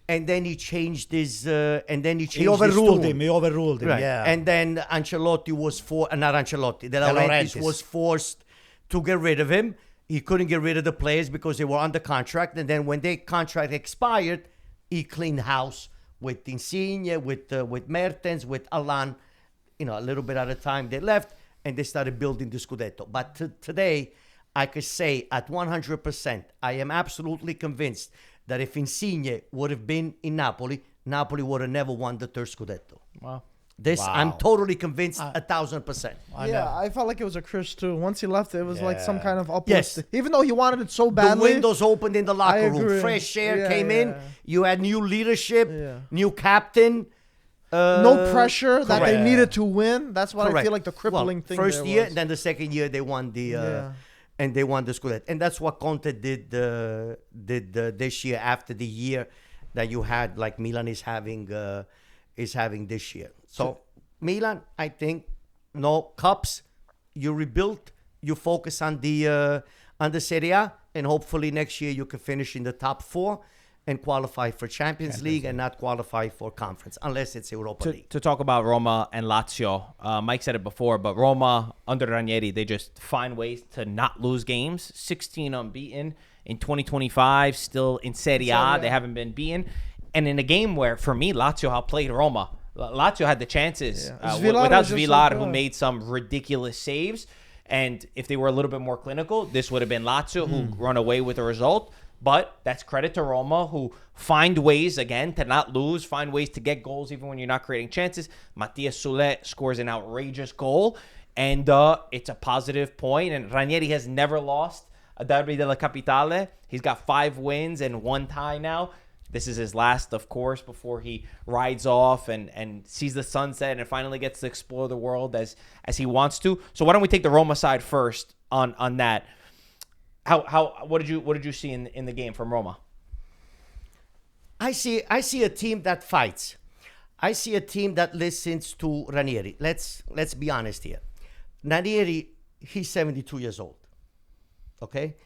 And then he changed his. He overruled him. Right. Yeah. And then Ancelotti was not Ancelotti. De Laurentiis was forced to get rid of him. He couldn't get rid of the players because they were under contract. And then when their contract expired, he cleaned house with Insigne, with Mertens, with Alan. A little bit at a time they left, and they started building the Scudetto. But today, I could say at 100%, I am absolutely convinced that if Insigne would have been in Napoli, Napoli would have never won the third Scudetto. Wow. This I'm Wow. totally convinced 1,000%. I Yeah, know. I felt like it was a curse too. Once he left, it was like some Yeah. kind of uplift. Yes. Even though he wanted it so The badly. windows opened in the locker room. agree. Fresh air Yeah, came yeah. in. You had new leadership, Yeah. new captain. No pressure that they correct. needed to win. That's what I Correct. feel like the crippling thing First there year, was. then the second year they won the and they won the Scudetto, and that's what Conte did this year after the year that you had, like Milan is having this year. So Milan, I think, no cups. You rebuilt. You focus on the Serie A, and hopefully next year you can finish in the top 4 and qualify for Champions League and not qualify for conference unless it's Europa League. To talk about Roma and Lazio, Mike said it before, but Roma under Ranieri, they just find ways to not lose games. 16 unbeaten in 2025, still in Serie A. They haven't been beaten. And in a game where, for me, Lazio outplayed Roma. Lazio had the chances Villar without was just so Villar, good. who made some ridiculous saves. And if they were a little bit more clinical, this would have been Lazio who run away with the result. But that's credit to Roma, who find ways, again, to not lose, find ways to get goals even when you're not creating chances. Mattias Sule scores an outrageous goal, and it's a positive point. And Ranieri has never lost a derby della Capitale. He's got 5 wins and 1 tie now. This is his last, of course, before he rides off and sees the sunset and finally gets to explore the world as he wants to. So why don't we take the Roma side first on that? What did you see in the game from Roma? I see a team that fights. I see a team that listens to Ranieri. Let's be honest here. Ranieri, he's 72 years old. Okay?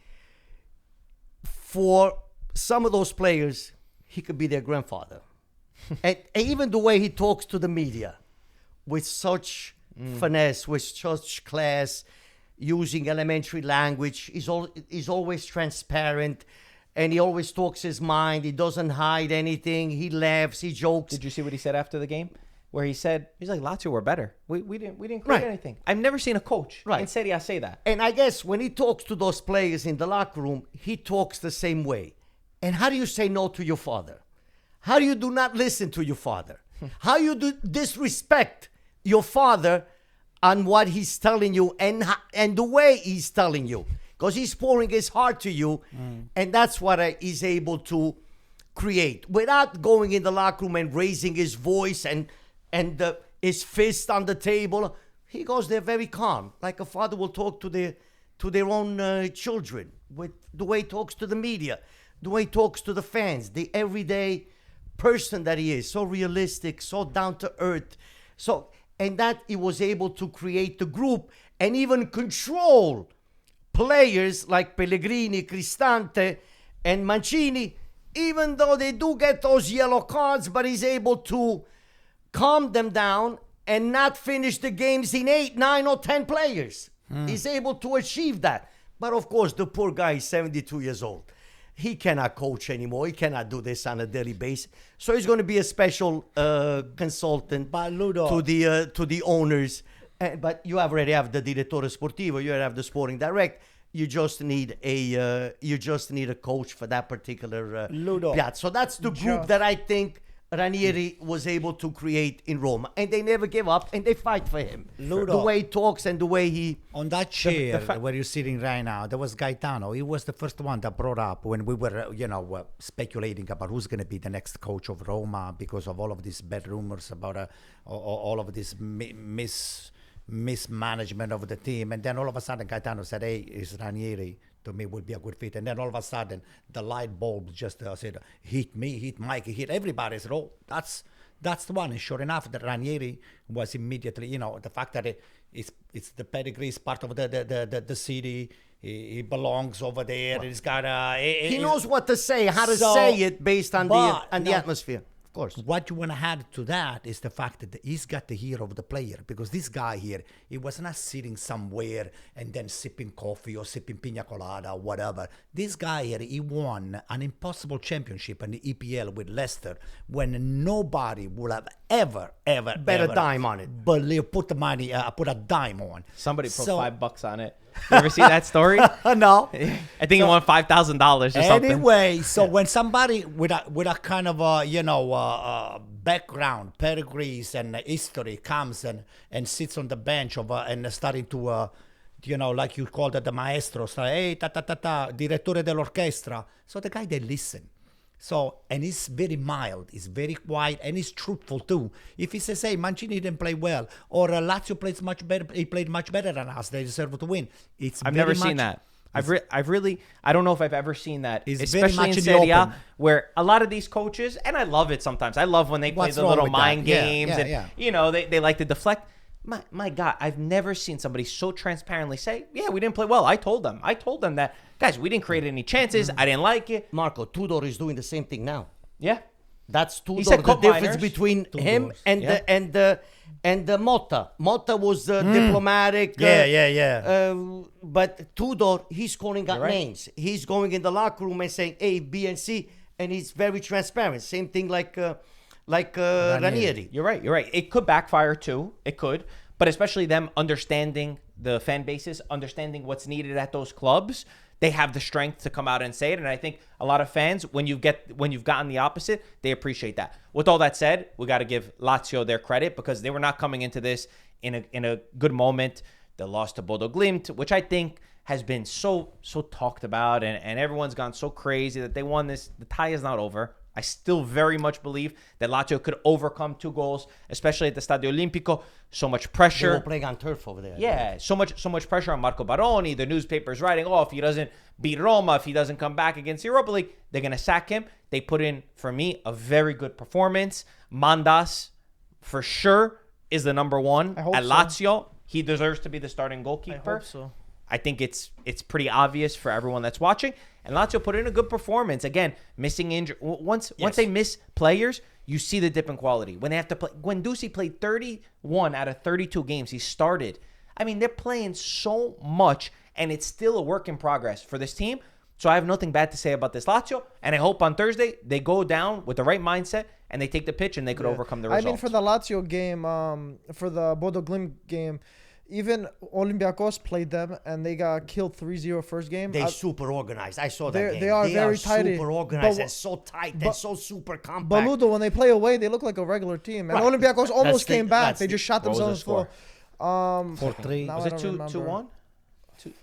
For some of those players, he could be their grandfather. and even the way he talks to the media with such finesse, with such class, using elementary language. He's always transparent, and he always talks his mind. He doesn't hide anything. He laughs. He jokes. Did you see what he said after the game? Where he's like, Lazio were better. We didn't create anything. I've never seen a coach in Serie A say that. And I guess when he talks to those players in the locker room, he talks the same way. And how do you say no to your father? How do you do not listen to your father? How you do disrespect your father on what he's telling you and the way he's telling you, because he's pouring his heart to you, and that's what he's able to create without going in the locker room and raising his voice and his fist on the table. He goes there very calm, like a father will talk to their own children, with the way he talks to the media, the way he talks to the fans, the everyday person that he is, so realistic, so down to earth, and that he was able to create the group and even control players like Pellegrini, Cristante, and Mancini, even though they do get those yellow cards, but he's able to calm them down and not finish the games in 8, 9, or 10 players. He's able to achieve that. But of course, the poor guy is 72 years old. He cannot coach anymore. He cannot do this on a daily basis. So he's going to be a special consultant Ludo, to the owners. But you already have the direttore sportivo. You already have the sporting direct. You just need a coach for that particular Ludo. piazza. So that's the group that I think Ranieri was able to create in Roma, and they never give up, and they fight for him. Ludo. The way he talks and the way he... On that chair where you're sitting right now, there was Gaetano. He was the first one that brought up when we were, speculating about who's going to be the next coach of Roma because of all of these bad rumors about all of this mismanagement of the team. And then all of a sudden, Gaetano said, hey, it's Ranieri. To me, would be a good fit. And then all of a sudden, the light bulb just said, hit me, hit Mike, hit everybody. I said, oh, that's the one. And sure enough, that Ranieri was immediately, the fact that it's the pedigree is part of the city. He belongs over there. Well, he's got he knows what to say, how to say it based on the atmosphere. Of course. What you want to add to that is the fact that he's got the ear of the player, because this guy here, he was not sitting somewhere and then sipping coffee or sipping pina colada or whatever. This guy here, he won an impossible championship in the EPL with Leicester when nobody would have ever Bet a dime on it. believe, put the money, put a dime on. Somebody put So- $5 on it. You ever see that story? No. I think he won $5,000 or something. Anyway, so when somebody with a kind of background, pedigrees and history comes and sits on the bench of and starting to like you called it the maestro, start, hey, direttore dell'orchestra. So the guy, they listen. So, and he's very mild, he's very quiet, and he's truthful too. If he says, hey, Mancini didn't play well, or Lazio plays much better, he played much better than us, they deserve to win. I've never seen that. I don't know if I've ever seen that, It's very especially much in in the Serie A, open. where a lot of these coaches, and I love it sometimes. I love when they play What's the wrong little with that? mind Yeah, games, yeah, and they like to deflect. My God, I've never seen somebody so transparently say, "Yeah, we didn't play well." I told them that, guys, we didn't create any chances. I didn't like it. Marco, Tudor is doing the same thing now. Yeah, That's Tudor. said The cup difference minors. between him and Yeah. the Motta. Motta was diplomatic. But Tudor, he's calling out right. names. He's going in the locker room and saying A, B, and C, and he's very transparent. Same thing like Ranieri. You're right. It could backfire too. It could, but especially them understanding the fan bases, understanding what's needed at those clubs. They have the strength to come out and say it, and I think a lot of fans, when you've gotten the opposite, they appreciate that. With all that said, we got to give Lazio their credit because they were not coming into this in a good moment. The loss to Bodo Glimt, which I think has been so talked about, and everyone's gone so crazy that they won this. The tie is not over. I still very much believe that Lazio could overcome 2 goals, especially at the Stadio Olimpico. So much They pressure. were playing on turf over there. Yeah, so much pressure on Marco Baroni. The newspaper's writing, if he doesn't beat Roma, if he doesn't come back against the Europa League, they're going to sack him. They put in, for me, a very good performance. Mandas, for sure, is the number one I hope at so. Lazio. He deserves to be the starting I goalkeeper. hope so. I think it's pretty obvious for everyone that's watching. And Lazio put in a good performance. Again, missing injury. Once they miss players, you see the dip in quality. When they have to play, Guendouzi played 31 out of 32 games. He started. I mean, they're playing so much, and it's still a work in progress for this team. So I have nothing bad to say about this Lazio, and I hope on Thursday they go down with the right mindset and they take the pitch and they could overcome the results. I mean, for the Lazio game, for the Bodo Glimt game, even Olympiacos played them and they got killed 3-0 first game. They're super organized. I saw that game. They are very tight. super organized But- and so tight and but- so super compact. But Ludo, when they play away, they look like a regular team. And Right. Olympiacos almost the- came back. that's They the- just shot what was the themselves score? full. 4-3. Now Was I it don't remember. 2-1?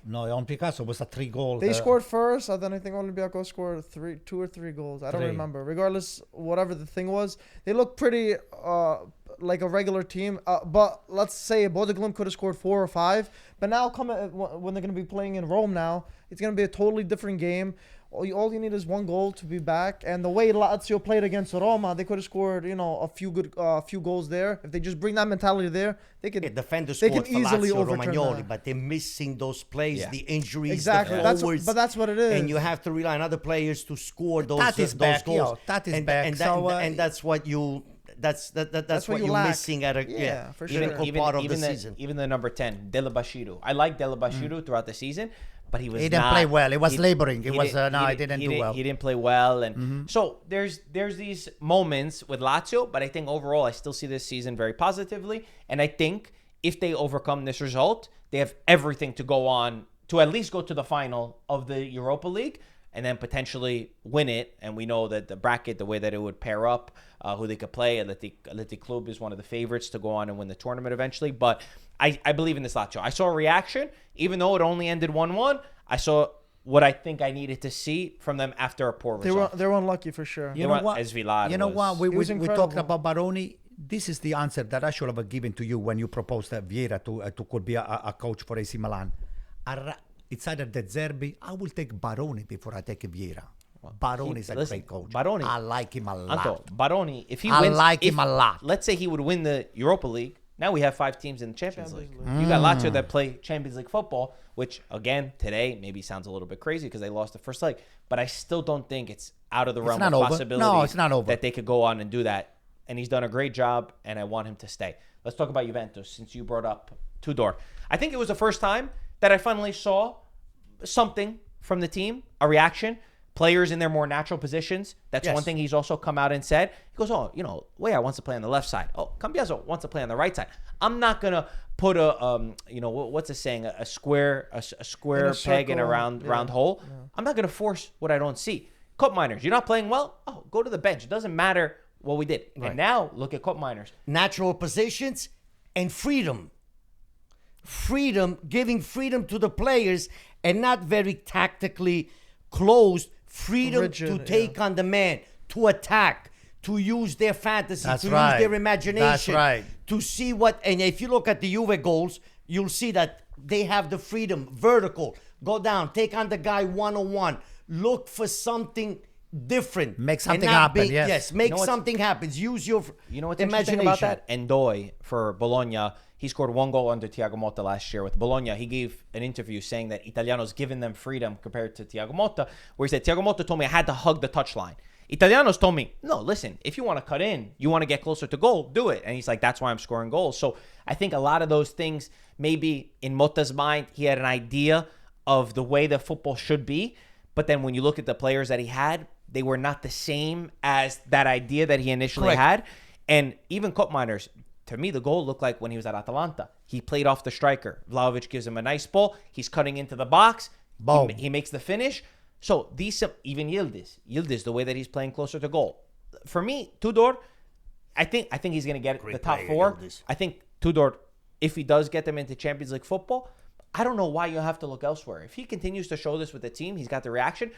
No, on Picasso was a 3 goal. They scored first, and then I think Olympiacos scored 2 or 3 goals. I don't 3. remember. Regardless, whatever the thing was, they looked pretty like a regular team. But let's say Bodo Glimt could have scored 4 or 5. But now, when they're going to be playing in Rome now, it's going to be a totally different game. All you need is 1 goal to be back. And the way Lazio played against Roma, they could have scored, a few goals there. If they just bring that mentality there, they could. Defenders they scored can for easily Lazio, overturn Romagnoli, that. but they're missing those plays, Yeah. the injuries, Exactly. the That's forwards. that's what it is. And you have to rely on other players to score those, That is those back, goals. yo, that is back. And that's what you. That's what what you you're lack. missing at a Yeah, for sure. critical part of the season. Even the number 10, Della Bashiru. I like Della Bashiru throughout the season, but he was He didn't not- play well. He was he- laboring. He was, didn't- he didn't do well. He didn't play well, and so there's these moments with Lazio, but I think overall I still see this season very positively, and I think if they overcome this result, they have everything to go on to at least go to the final of the Europa League. And then potentially win it. And we know that the bracket, the way that it would pair up, who they could play, Athletic Club is one of the favorites to go on and win the tournament eventually. But I believe in this Lazio. I saw a reaction, even though it only ended 1-1. I saw what I think I needed to see from them after a poor result. They were unlucky for sure. You know what? As Villar You know was- what? He was We talked incredible. about Baroni. This is the answer that I should have given to you when you proposed that Vieira to could be a coach for AC Milan. It's either De Zerbi. I will take Baroni before I take Vieira. Baroni is a listen, great coach. Baroni- I like him a lot. Anto, Baroni, if he I wins, like him a lot. Let's say he would win the Europa League. Now we have 5 teams in the Champions League. Champions You got Lazio that play Champions League football, which again today maybe sounds a little bit crazy because they lost the first leg. But I still don't think it's out of the realm not of over. possibility. No, it's not over. That they could go on and do that. And he's done a great job, and I want him to stay. Let's talk about Juventus since you brought up Tudor. I think it was the first time that I finally saw something from the team, a reaction. players in their more natural positions. That's Yes. one thing he's also come out and said. He goes, oh, Weah wants to play on the left side. Oh, Cambiaso wants to play on the right side. I'm not going to put what's the saying? A square peg in a round hole. Yeah. I'm not going to force what I don't see. Cup miners, you're not playing well? Oh, go to the bench. It doesn't matter what we did. Right. And now look at cup miners. Natural positions and freedom. Giving freedom to the players and not very tactically closed. Freedom Rigid, to take on the man, to attack, to use their fantasy, use their imagination. That's right. To see what, and if you look at the Juve goals, you'll see that they have the freedom, vertical, go down, take on the guy one-on-one, look for something different. Make something happen, yes. Yes, make something happen. Use your what's imagination. Interesting about that? Endoi for Bologna, he scored 1 goal under Thiago Motta last year with Bologna. He gave an interview saying that Italiano's given them freedom compared to Thiago Motta, where he said, Thiago Motta told me I had to hug the touchline. Italiano's told me, no, listen, if you want to cut in, you want to get closer to goal, do it. And he's like, that's why I'm scoring goals. So I think a lot of those things, maybe in Motta's mind, he had an idea of the way that football should be. But then when you look at the players that he had, they were not the same as that idea that he initially had. And even cup miners, to me, the goal looked like when he was at Atalanta. He played off the striker. Vlahovic gives him a nice ball. He's cutting into the box. Boom. He makes the finish. So these, even Yildiz, the way that he's playing closer to goal. For me, Tudor, I think he's going to get the top four. Yildiz. I think Tudor, if he does get them into Champions League football, I don't know why you have to look elsewhere. If he continues to show this with the team, he's got the reaction.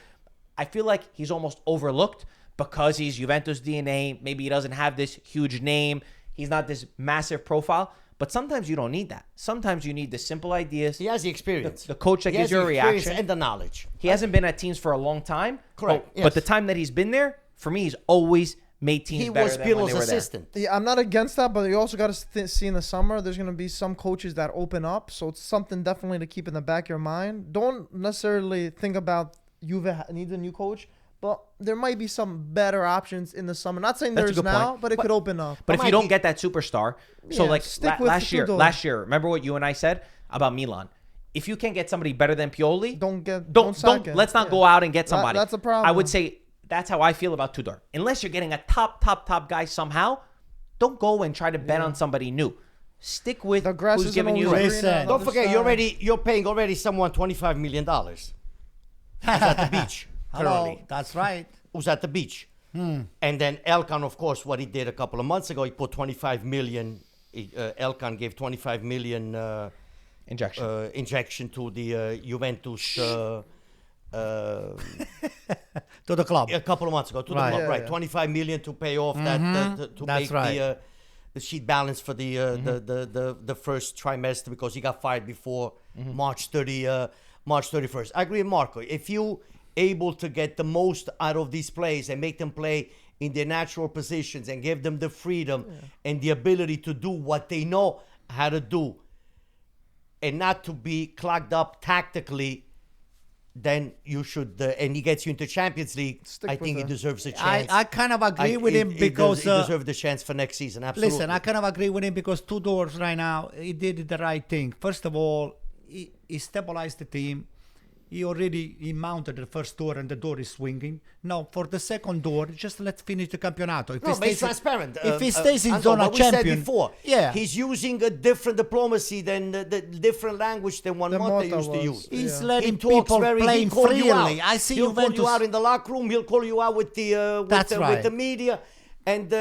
I feel like he's almost overlooked because he's Juventus DNA. Maybe he doesn't have this huge name. He's not this massive profile. But sometimes you don't need that. Sometimes you need the simple ideas. He has the experience. The coach that gives you a reaction. And the knowledge. He hasn't been at teams for a long time. Correct. But the time that he's been there, for me, he's always made teams better than when they were there. He was Pirlo's assistant. Yeah, I'm not against that, but you also got to see in the summer, there's going to be some coaches that open up. So it's something definitely to keep in the back of your mind. Don't necessarily think about Juve needs a new coach. But there might be some better options in the summer. Not saying there's now, but it could open up. But if you don't get that superstar, so like last year, remember what you and I said about Milan? If you can't get somebody better than Pioli, don't let's not go out and get somebody. That's a problem. I would say that's how I feel about Tudor. Unless you're getting a top guy somehow, don't go and try to bet on somebody new. Stick with who's giving you. Don't forget, you're paying already someone $25 million. Who's at the beach. Hello, that's right. Who's at the beach. And then Elkan, of course, what he did a couple of months ago, he put 25 million. Elkan gave 25 million injection to the Juventus to the club a couple of months ago. To the club, right? 25 million to pay off that to make the sheet balance for the first trimester because he got fired before March 31st. I agree with Marco. If you able to get the most out of these players and make them play in their natural positions and give them the freedom and the ability to do what they know how to do and not to be clogged up tactically, then you should, and he gets you into Champions League, I think he deserves a chance. I kind of agree with him because... he deserves the chance for next season, absolutely. Listen, I kind of agree with him because Tudor right now, he did the right thing. First of all, he stabilized the team. He mounted the first door and the door is swinging. Now, for the second door, just let's finish the campionato. But he's transparent. If he stays in zona champion... before, he's using a different diplomacy than the different language than what Motta used to use. He's letting people play freely. I see he'll Juventus... call you out in the locker room. He'll call you out with the media. And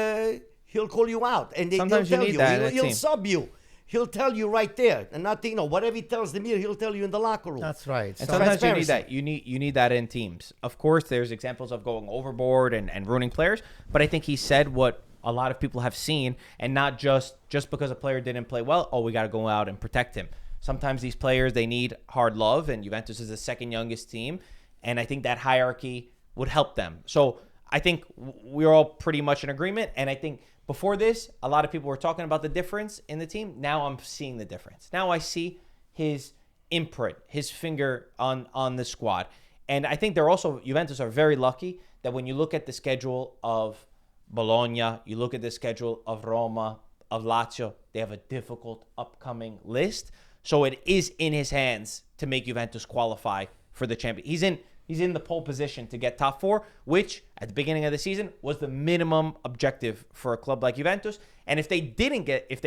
he'll call you out. And sometimes he'll you need that. He'll sub you. He'll tell you right there, and nothing. Whatever he tells the media, he'll tell you in the locker room. That's right. And sometimes you need that. You need that in teams. Of course, there's examples of going overboard and ruining players, but I think he said what a lot of people have seen, and not just because a player didn't play well. Oh, we got to go out and protect him. Sometimes these players, they need hard love, and Juventus is the second youngest team, and I think that hierarchy would help them. So I think we're all pretty much in agreement, and I think. Before this, a lot of people were talking about the difference in the team. Now I'm seeing the difference. Now I see his imprint, his finger on the squad. And I think Juventus are very lucky that when you look at the schedule of Bologna, you look at the schedule of Roma, of Lazio, they have a difficult upcoming list. So it is in his hands to make Juventus qualify for the champion. He's in He's in the pole position to get top 4, which at the beginning of the season was the minimum objective for a club like Juventus. And if they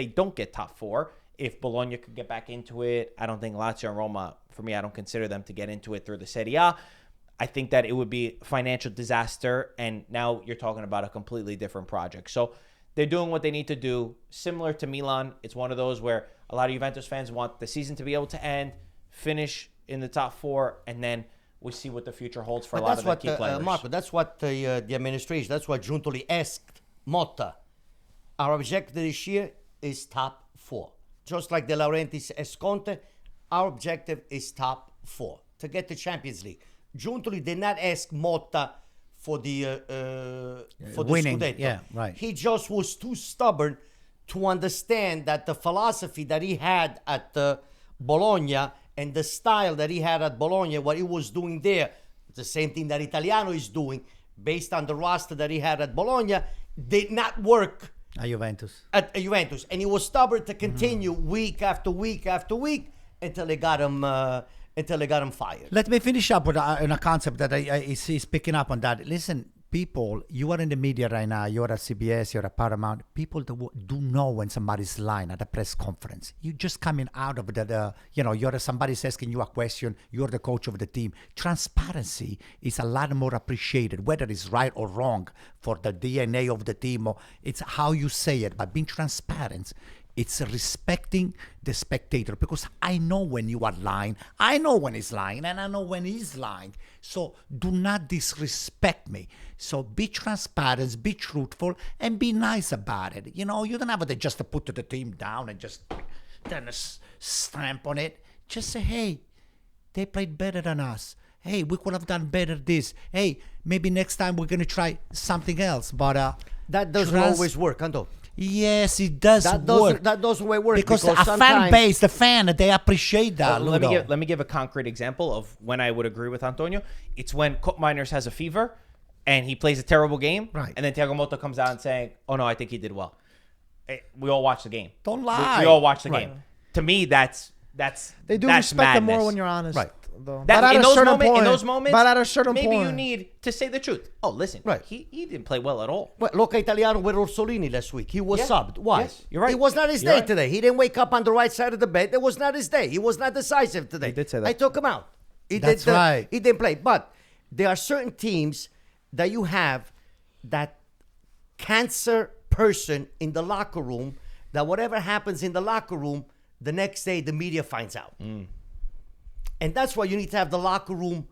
don't get top 4, if Bologna could get back into it, I don't think Lazio and Roma, for me, I don't consider them to get into it through the Serie A. I think that it would be a financial disaster, and now you're talking about a completely different project. So they're doing what they need to do. Similar to Milan, it's one of those where a lot of Juventus fans want the season to be able to end, finish in the top 4, and then we see what the future holds for a lot of the key players. Marco, that's what the administration, that's what Giuntoli asked Motta. Our objective this year is top 4. Just like De Laurentiis asked Conte, our objective is top 4 to get the Champions League. Giuntoli did not ask Motta for the winning. Scudetto. Yeah, right. He just was too stubborn to understand that the philosophy that he had at Bologna and the style that he had at Bologna, what he was doing there, the same thing that Italiano is doing, based on the roster that he had at Bologna, did not work At Juventus. at Juventus. And he was stubborn to continue week after week after week until they got him fired. Let me finish up with a concept that I see is picking up on that. Listen, people, you are in the media right now. You're at CBS, you're at Paramount. People do know when somebody's lying at a press conference. You're just coming out of somebody's asking you a question. You're the coach of the team. Transparency is a lot more appreciated, whether it's right or wrong for the DNA of the team. Or it's how you say it. But being transparent, it's respecting the spectator, because I know when you are lying, I know when he's lying, and I know when he's lying. So do not disrespect me. So be transparent, be truthful, and be nice about it. You don't have to just put the team down and just then stamp on it. Just say, hey, they played better than us. Hey, we could have done better this. Hey, maybe next time we're going to try something else. But That doesn't always work, Anto. Yes, it does work. That doesn't work because a fan base, they appreciate that. Let me give a concrete example of when I would agree with Antonio. It's when Cup Miners has a fever and he plays a terrible game, right? And then Thiago Motta comes out and saying, "Oh no, I think he did well." We all watch the game. Don't lie. We all watch the game. To me, that's they do that's respect them madness. more when you're honest. Right. Though. That, but in those moments, but at a certain maybe point, you need to say the truth. Oh, listen, right. He didn't play well at all. Well, look, Italiano with Orsolini last week. He was subbed. Why? Yes, you're right. It was not his day today. He didn't wake up on the right side of the bed. It was not his day. He was not decisive today. He did say that. I took him out. That's right. He didn't play. But there are certain teams that you have that cancer person in the locker room, that whatever happens in the locker room, the next day the media finds out. And that's why you need to have the locker room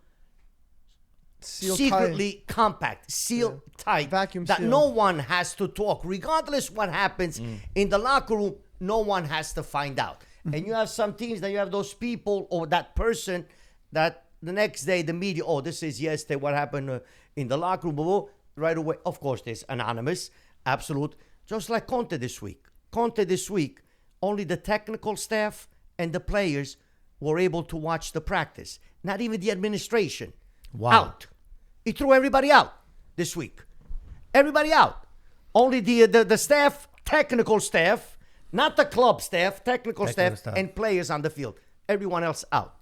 secretly compact, sealed tight, vacuum that sealed. no one has to talk. Regardless what happens in the locker room, no one has to find out. And you have some teams that you have those people or that person that the next day the media, oh, this is yesterday what happened in the locker room, blah, blah, right away. Of course, there's anonymous, absolute. Just like Conte this week. Conte this week, only the technical staff and the players were able to watch the practice. Not even the administration. Wow. Out. He threw everybody out this week. Everybody out. Only the staff, technical staff, not the club staff, technical staff, and players on the field. Everyone else out.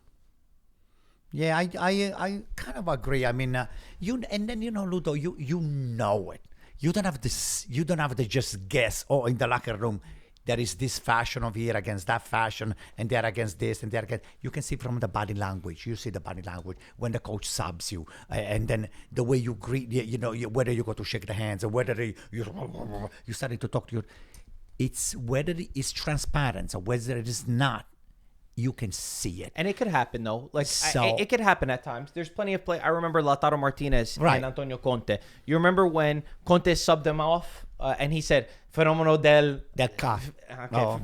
Yeah, I kind of agree. I mean, Ludo, you know it. You don't have this. You don't have to just guess. Oh, in the locker room, there is this fashion over here against that fashion, and they're against this, and they're against. You can see from the body language. You see the body language when the coach subs you, and then the way you greet. Whether you go to shake the hands or whether you started to talk to your. It's whether it's transparent or whether it is not. You can see it. And it could happen, though. Like, So- it could happen at times. There's plenty of play. I remember Lautaro Martinez and Antonio Conte. You remember when Conte subbed them off and he said, "Fenomeno del calf."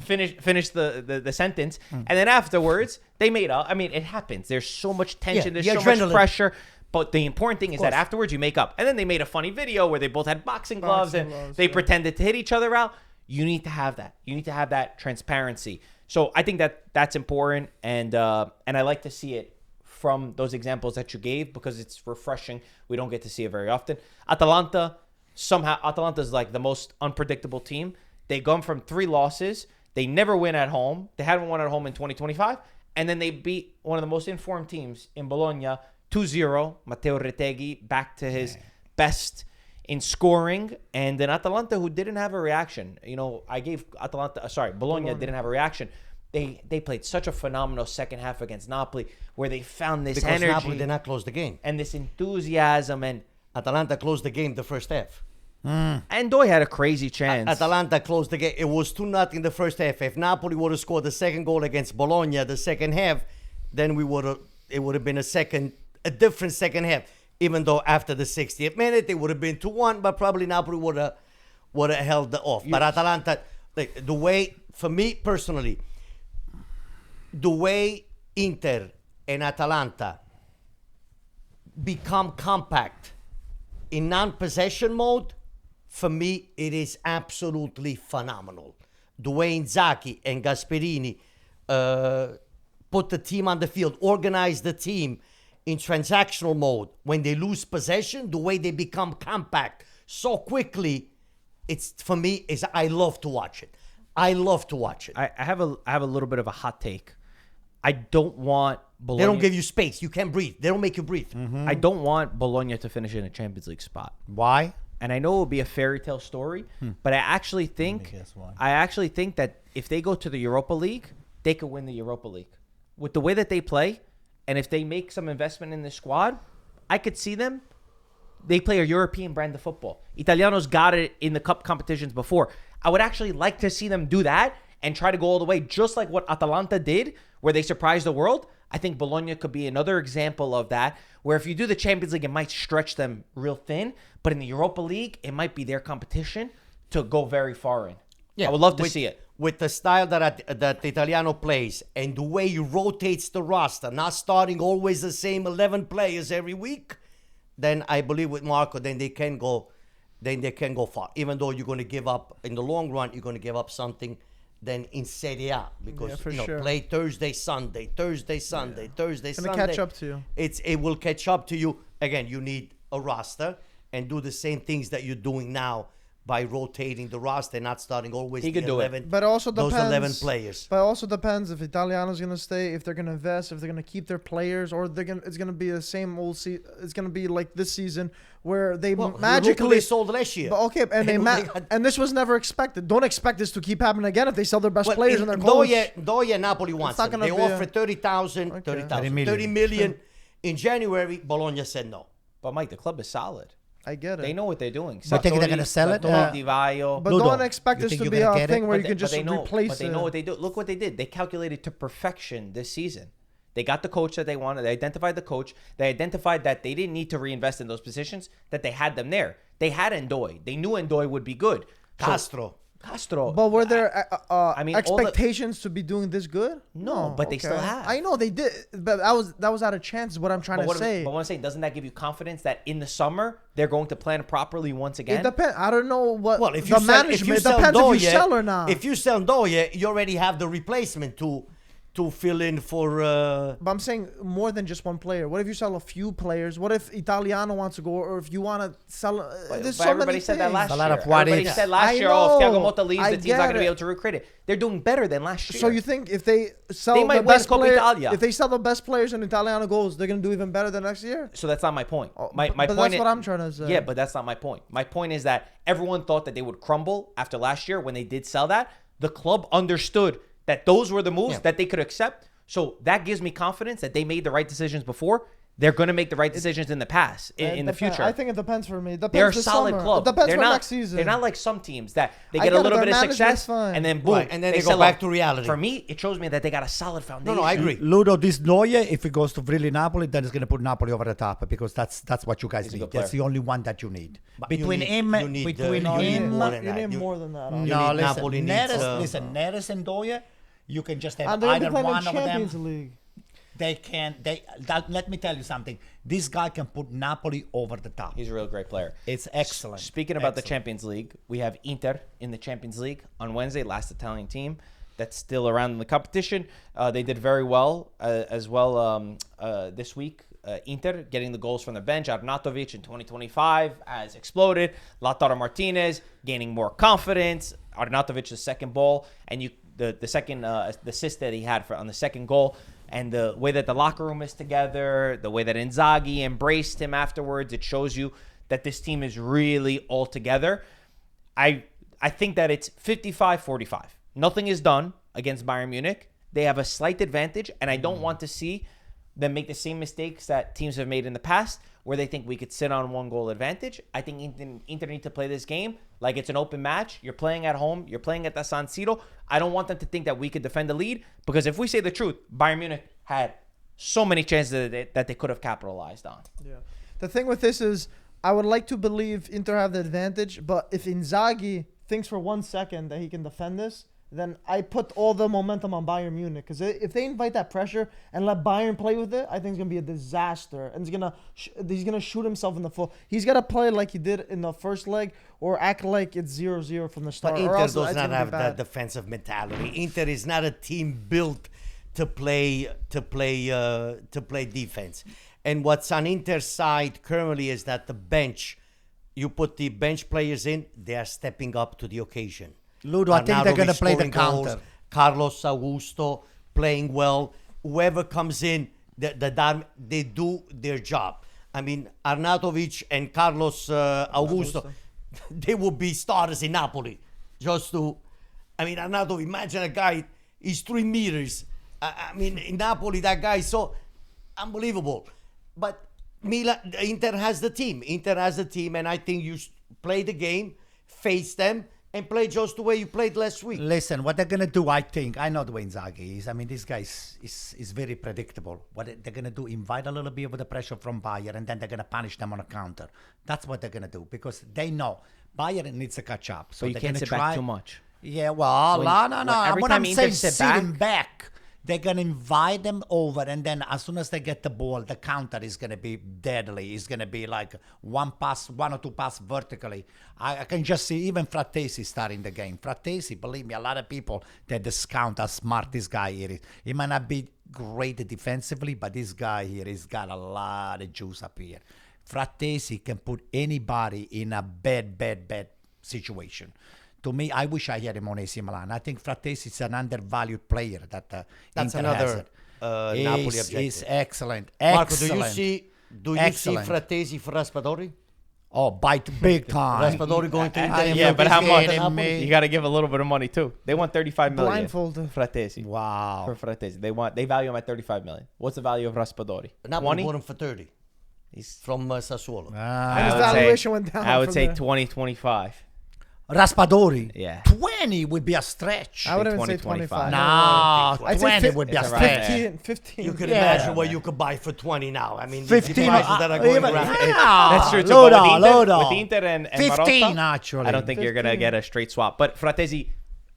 Finish the sentence. And then afterwards, they made up. I mean, it happens. There's so much tension. There's so much pressure. But the important thing is that afterwards you make up. And then they made a funny video where they both had boxing gloves and they pretended to hit each other out. You need to have that. You need to have that transparency. So I think that's important, and I like to see it from those examples that you gave because it's refreshing. We don't get to see it very often. Atalanta is like the most unpredictable team. They come from 3 losses. They never win at home. They haven't won at home in 2025, and then they beat one of the most informed teams in Bologna 2-0. Matteo Retegui back to his best in scoring, and then Atalanta, who didn't have a reaction. I gave Bologna didn't have a reaction. They played such a phenomenal second half against Napoli, where they found this because energy. Napoli did not close the game. And this enthusiasm, and Atalanta closed the game the first half. And Doi had a crazy chance. Atalanta closed the game. It was 2-0 the first half. If Napoli would have scored the second goal against Bologna the second half, then it would have been a different second half. Even though after the 60th minute it would have been 2-1, but probably Napoli would have held off. But Atalanta, the way, for me personally, the way Inter and Atalanta become compact in non-possession mode, for me, it is absolutely phenomenal. The way Inzaghi and Gasperini put the team on the field, organize the team in transactional mode. When they lose possession, the way they become compact so quickly, for me, I love to watch it. I love to watch it. I have a little bit of a hot take. I don't want Bologna. They don't give you space. You can't breathe. They don't make you breathe. I don't want Bologna to finish in a Champions League spot. Why? And I know it will be a fairy tale story, but I actually think that if they go to the Europa League, they could win the Europa League. With the way that they play, and if they make some investment in the squad, I could see them. They play a European brand of football. Italiano's got it in the cup competitions before. I would actually like to see them do that and try to go all the way, just like what Atalanta did, where they surprised the world. I think Bologna could be another example of that, where if you do the Champions League, it might stretch them real thin, but in the Europa League, it might be their competition to go very far in. Yeah, I would love to see it. With the style that Italiano plays and the way he rotates the roster, not starting always the same 11 players every week, then I believe with Marco, then they can go far. Even though you're going to give up, in the long run, you're going to give up something then in Serie A, because play Thursday, Sunday. It's going to catch up to you. It will catch up to you. Again, you need a roster and do the same things that you're doing now by rotating the roster, not starting always He could do 11, but also depends, those 11 players. But it also depends if Italiano's going to stay, if they're going to invest, if they're going to keep their players, or it's going to be the same old season. It's going to be like this season where they magically sold last year. But okay, and and this was never expected. Don't expect this to keep happening again if they sell their best players and their coach. Doia Napoli wants them. They offered 30 million in January. Bologna said no. But Mike, the club is solid. I get it. They know what they're doing. I think they're going to sell it. But don't expect this to be a thing where you can just replace it. But they know what they do. Look what they did. They calculated to perfection this season. They got the coach that they wanted. They identified the coach. They identified that they didn't need to reinvest in those positions, that they had them there. They had Ndoye. They knew Ndoye would be good. Castro. But were there expectations to be doing this good? No, but they still have. I know they did, but that was out of chance is what I'm trying to say. But what I'm saying, doesn't that give you confidence that in the summer they're going to plan properly once again? It depends. I don't know what if the management. It depends if you sell or not. If you sell Ndoye, you already have the replacement to fill in for... But I'm saying more than just one player. What if you sell a few players? What if Italiano wants to go, or if you want to sell... There's so everybody many said things. that last a lot year. Of what everybody ifs. said last year, if Thiago Motta leaves, the team's not going to be able to recruit it. They're doing better than last year. So you think if they sell they might the win best Coppa player, Italia. if they sell the best players and Italiano goes, they're going to do even better than next year? So that's not my point. My but point that's is, what I'm trying to say. Yeah, but that's not my point. My point is that everyone thought that they would crumble after last year when they did sell that. The club understood that those were the moves that they could accept. So that gives me confidence that they made the right decisions before. They're going to make the right decisions in the past, in the future. I think it depends for me. They're a solid club. It depends they're for not, next season. They're not like some teams that they get a little bit of success and then boom. Right, and then they go back to reality. For me, it shows me that they got a solid foundation. No, I agree. Ludo, this Neuer, if it goes to really Napoli, then it's going to put Napoli over the top, because that's what you guys need. That's the only one that you need. But Between you him, need more than that. No, Napoli needs... listen, Neres and Neuer, you can just have And they're either playing one in of Champions them. League. Let me tell you something. This guy can put Napoli over the top. He's a real great player. It's excellent. Speaking about the Champions League, we have Inter in the Champions League on Wednesday, last Italian team that's still around in the competition. They did very well as well this week. Inter getting the goals from the bench. Arnautovic in 2025 has exploded. Lautaro Martinez gaining more confidence. Arnautovic's second ball, and the second assist that he had on the second goal. and the way that the locker room is together, the way that Inzaghi embraced him afterwards, it shows you that this team is really all together. I think that it's 55-45. Nothing is done against Bayern Munich. They have a slight advantage, and I don't want to see them make the same mistakes that teams have made in the past where they think we could sit on 1-goal advantage. I think Inter need to play this game like it's an open match. You're playing at home. You're playing at the San Siro. I don't want them to think that we could defend the lead, because if we say the truth, Bayern Munich had so many chances that they could have capitalized on. Yeah. The thing with this is, I would like to believe Inter have the advantage, but if Inzaghi thinks for 1 second that he can defend this, then I put all the momentum on Bayern Munich. Because if they invite that pressure and let Bayern play with it, I think it's going to be a disaster. And he's gonna shoot himself in the foot. He's got to play like he did in the first leg, or act like it's 0-0 from the start. But or Inter else does it's not gonna be have bad. that defensive mentality. Inter is not a team built to play defense. And what's on Inter's side currently is that the bench, you put the bench players in, they are stepping up to the occasion. Ludo, I think they're going to play the scoring goals, counter. Carlos Augusto playing well. Whoever comes in, they do their job. I mean, Arnautovic and Carlos Augusto, they will be starters in Napoli. Arnautovic, imagine a guy, he's 3 meters. In Napoli, that guy is so unbelievable. But Inter has the team. And I think you play the game, face them, and play just the way you played last week. Listen, what they're going to do, I know the way Inzaghi is. This guy is very predictable. What they're going to do, invite a little bit of the pressure from Bayern, and then they're going to punish them on a counter. That's what they're going to do, because they know Bayern needs to catch up. So but you can't sit back too much. Yeah, well, no. Every What time I'm Inter saying, sit sitting back, they're going to invite them over, and then as soon as they get the ball, the counter is going to be deadly. It's going to be like one or two pass vertically. I can just see even Frattesi starting the game. Frattesi, believe me, a lot of people that discount how smart this guy here is. He might not be great defensively, but this guy here has got a lot of juice up here. Frattesi can put anybody in a bad situation. To me, I wish I had him on AC Milan. I think Frattesi is an undervalued player that That's Inter another has Napoli objective. Is excellent. Marco, Excellent. do you see Frattesi for Raspadori? Oh, bite big time. Raspadori going to Inter? Yeah, but how much? Napoli? You got to give a little bit of money too. They want 35 million. Blindfolded. Frattesi. Wow. For Frattesi, they value him at 35 million. What's the value of Raspadori? Napoli 20? bought him for 30. He's from Sassuolo. And his valuation went down. I would from say there. 20, 25. Raspadori. Yeah. 20 would be a stretch. I would even say 20, 25. No, I'd say 20 would be a it's stretch. around 15. You could Yeah. imagine what you could buy for 20 now. 15. The prices that are going around. That's true too. But Lodo. with Inter and 15 Marotta, actually. I don't think you're going to 15. get a straight swap. But Frattesi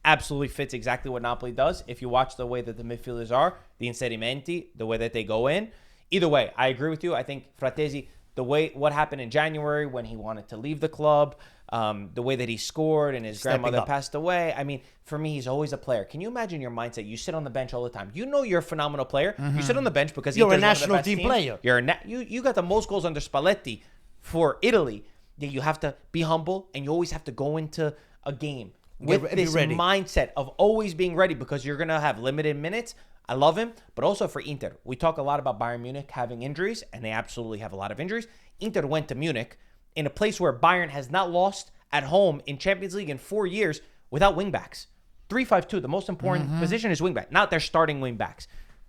absolutely fits exactly what Napoli does. If you watch the way that the midfielders are, the inserimenti, the way that they go in. Either way, I agree with you. I think Frattesi, what happened in January when he wanted to leave the club, the way that he scored and his grandmother passed away. For me, he's always a player. Can you imagine your mindset? You sit on the bench all the time. You know you're a phenomenal player. You sit on the bench because You're a Inter's one of the national best team teams. player. You got the most goals under Spalletti for Italy. Yeah, you have to be humble, and you always have to go into a game with Be this ready. mindset of always being ready, because you're going to have limited minutes. I love him, but also for Inter. We talk a lot about Bayern Munich having injuries, and they absolutely have a lot of injuries. Inter went to Munich in a place where Bayern has not lost at home in Champions League in 4 years without wingbacks. 3-5-2, the most important position is wingback, not their starting wingbacks.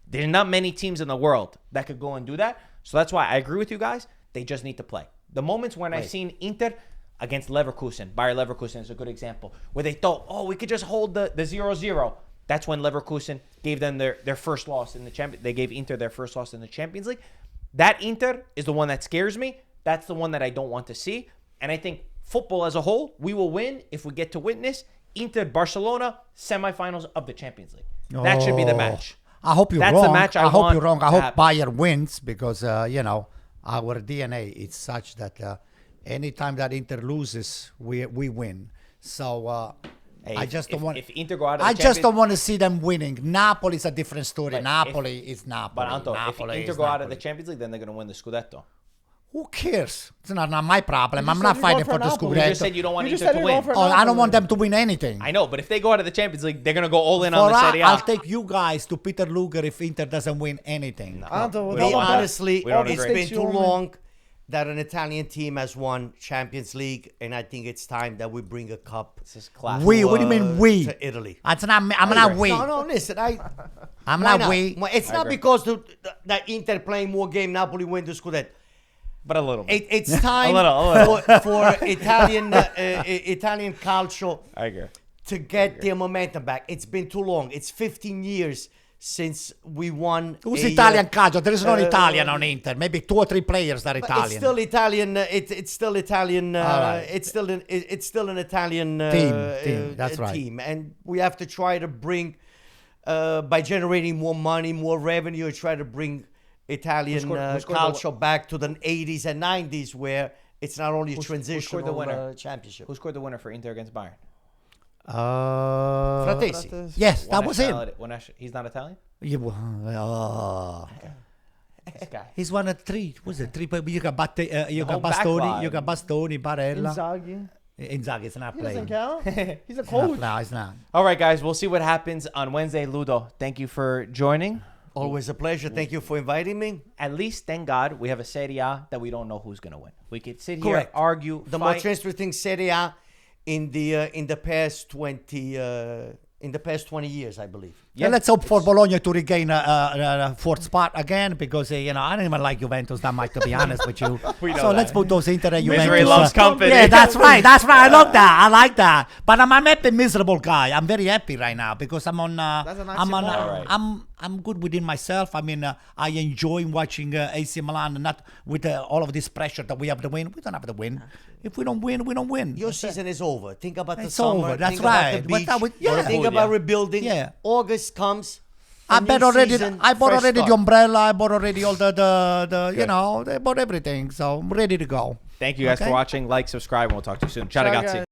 There's not many teams in the world that could go and do that. So that's why I agree with you guys. They just need to play. The moments when I've seen Inter against Leverkusen, Bayer Leverkusen is a good example, where they thought, we could just hold the 0-0. That's when Leverkusen gave them their first loss in the Champions. They gave Inter their first loss in the Champions League. That Inter is the one that scares me. That's the one that I don't want to see. And I think football as a whole, we will win if we get to witness Inter Barcelona semifinals of the Champions League. That should be the match. I hope you're That's wrong. the match I hope want you're wrong. I to hope happen. Bayern wins because, our DNA is such that anytime that Inter loses, we win. So Hey, I just don't want. If Inter go out of the I just Champions- don't want to see them winning. Napoli is a different story. But Napoli is Napoli. But Anto, if Napoli Inter is go out of the Napoli. Champions League, then they're going to win the Scudetto. Who cares? It's not my problem. You I'm said not you're fighting going for the for Napoli. You just said Scudetto. you don't want You just Inter said to you're win. going for Oh, I don't Napoli. want them to win anything. I know, but if they go out of the Champions League, they're gonna go all in For on the Serie A. I'll take you guys to Peter Luger if Inter doesn't win anything. Anto, we with don't all want that- that. Honestly, We don't it's agree. been too States long that an Italian team has won Champions League, and I think it's time that we bring a cup This is classic. We? What do you mean we? to Italy. It's not. I'm not we. No, listen, I'm why not we. Well, it's not agree. because that Inter playing more game, Napoli win the Scudetto. But a little bit. It's time little. for Italian Italian calcio I agree. to get their momentum back. It's been too long. It's 15 years since we won. Who's a, Italian calcio? There is no uh, Italian on Inter. Maybe 2 or 3 players that are But Italian. it's still Italian. It's still Italian. right. It's still an Italian Team, that's right. team, and we have to try to bring by generating more money, more revenue, try to bring Italian who scored the calcio back to the 80s and 90s, where it's not only a Who scored the transitional winner? championship. Who scored the winner for Inter against Bayern? Frattesi. Frattesi. Yes, that One was him. nationality- He's not Italian? This guy. He's one of 3. Was it 3? You got you whole got Bastoni. backline. You got Bastoni, Barella. Inzaghi. Inzaghi is not He doesn't playing. count. He's a He's not coach. playing. He's not. All right, guys. We'll see what happens on Wednesday. Ludo, thank you for joining. Always a pleasure. Thank you for inviting me. At least, thank God, we have a Serie A that we don't know who's going to win. We could sit here, Correct. argue, The fight. most interesting Serie A in the past 20 years, I believe. Yeah, let's hope for Bologna to regain a 4th spot again, because I don't even like Juventus that much, to be honest with you. We know So let's that. put those Inter and Juventus. Misery loves company. Yeah, that's right. That's right. I love that. I like that. But I'm a happy, miserable guy. I'm very happy right now because I'm on. That's an I'm on. oxymoron. All right. I'm good within myself. I mean, I enjoy watching AC Milan, not with all of this pressure that we have to win. We don't have to win. If we don't win, we don't win. Your season is over. Think about the It's summer. over. That's think about right. the But beach. that would- yeah. Think Food, about yeah. rebuilding. Yeah. August comes. I a bought new already. season, I bought fresh already the start. umbrella. I bought already all the I bought everything. So I'm ready to go. Thank you guys Okay. for watching. Like, subscribe, and we'll talk to you soon. Ciao, Ciao, ragazzi. guys.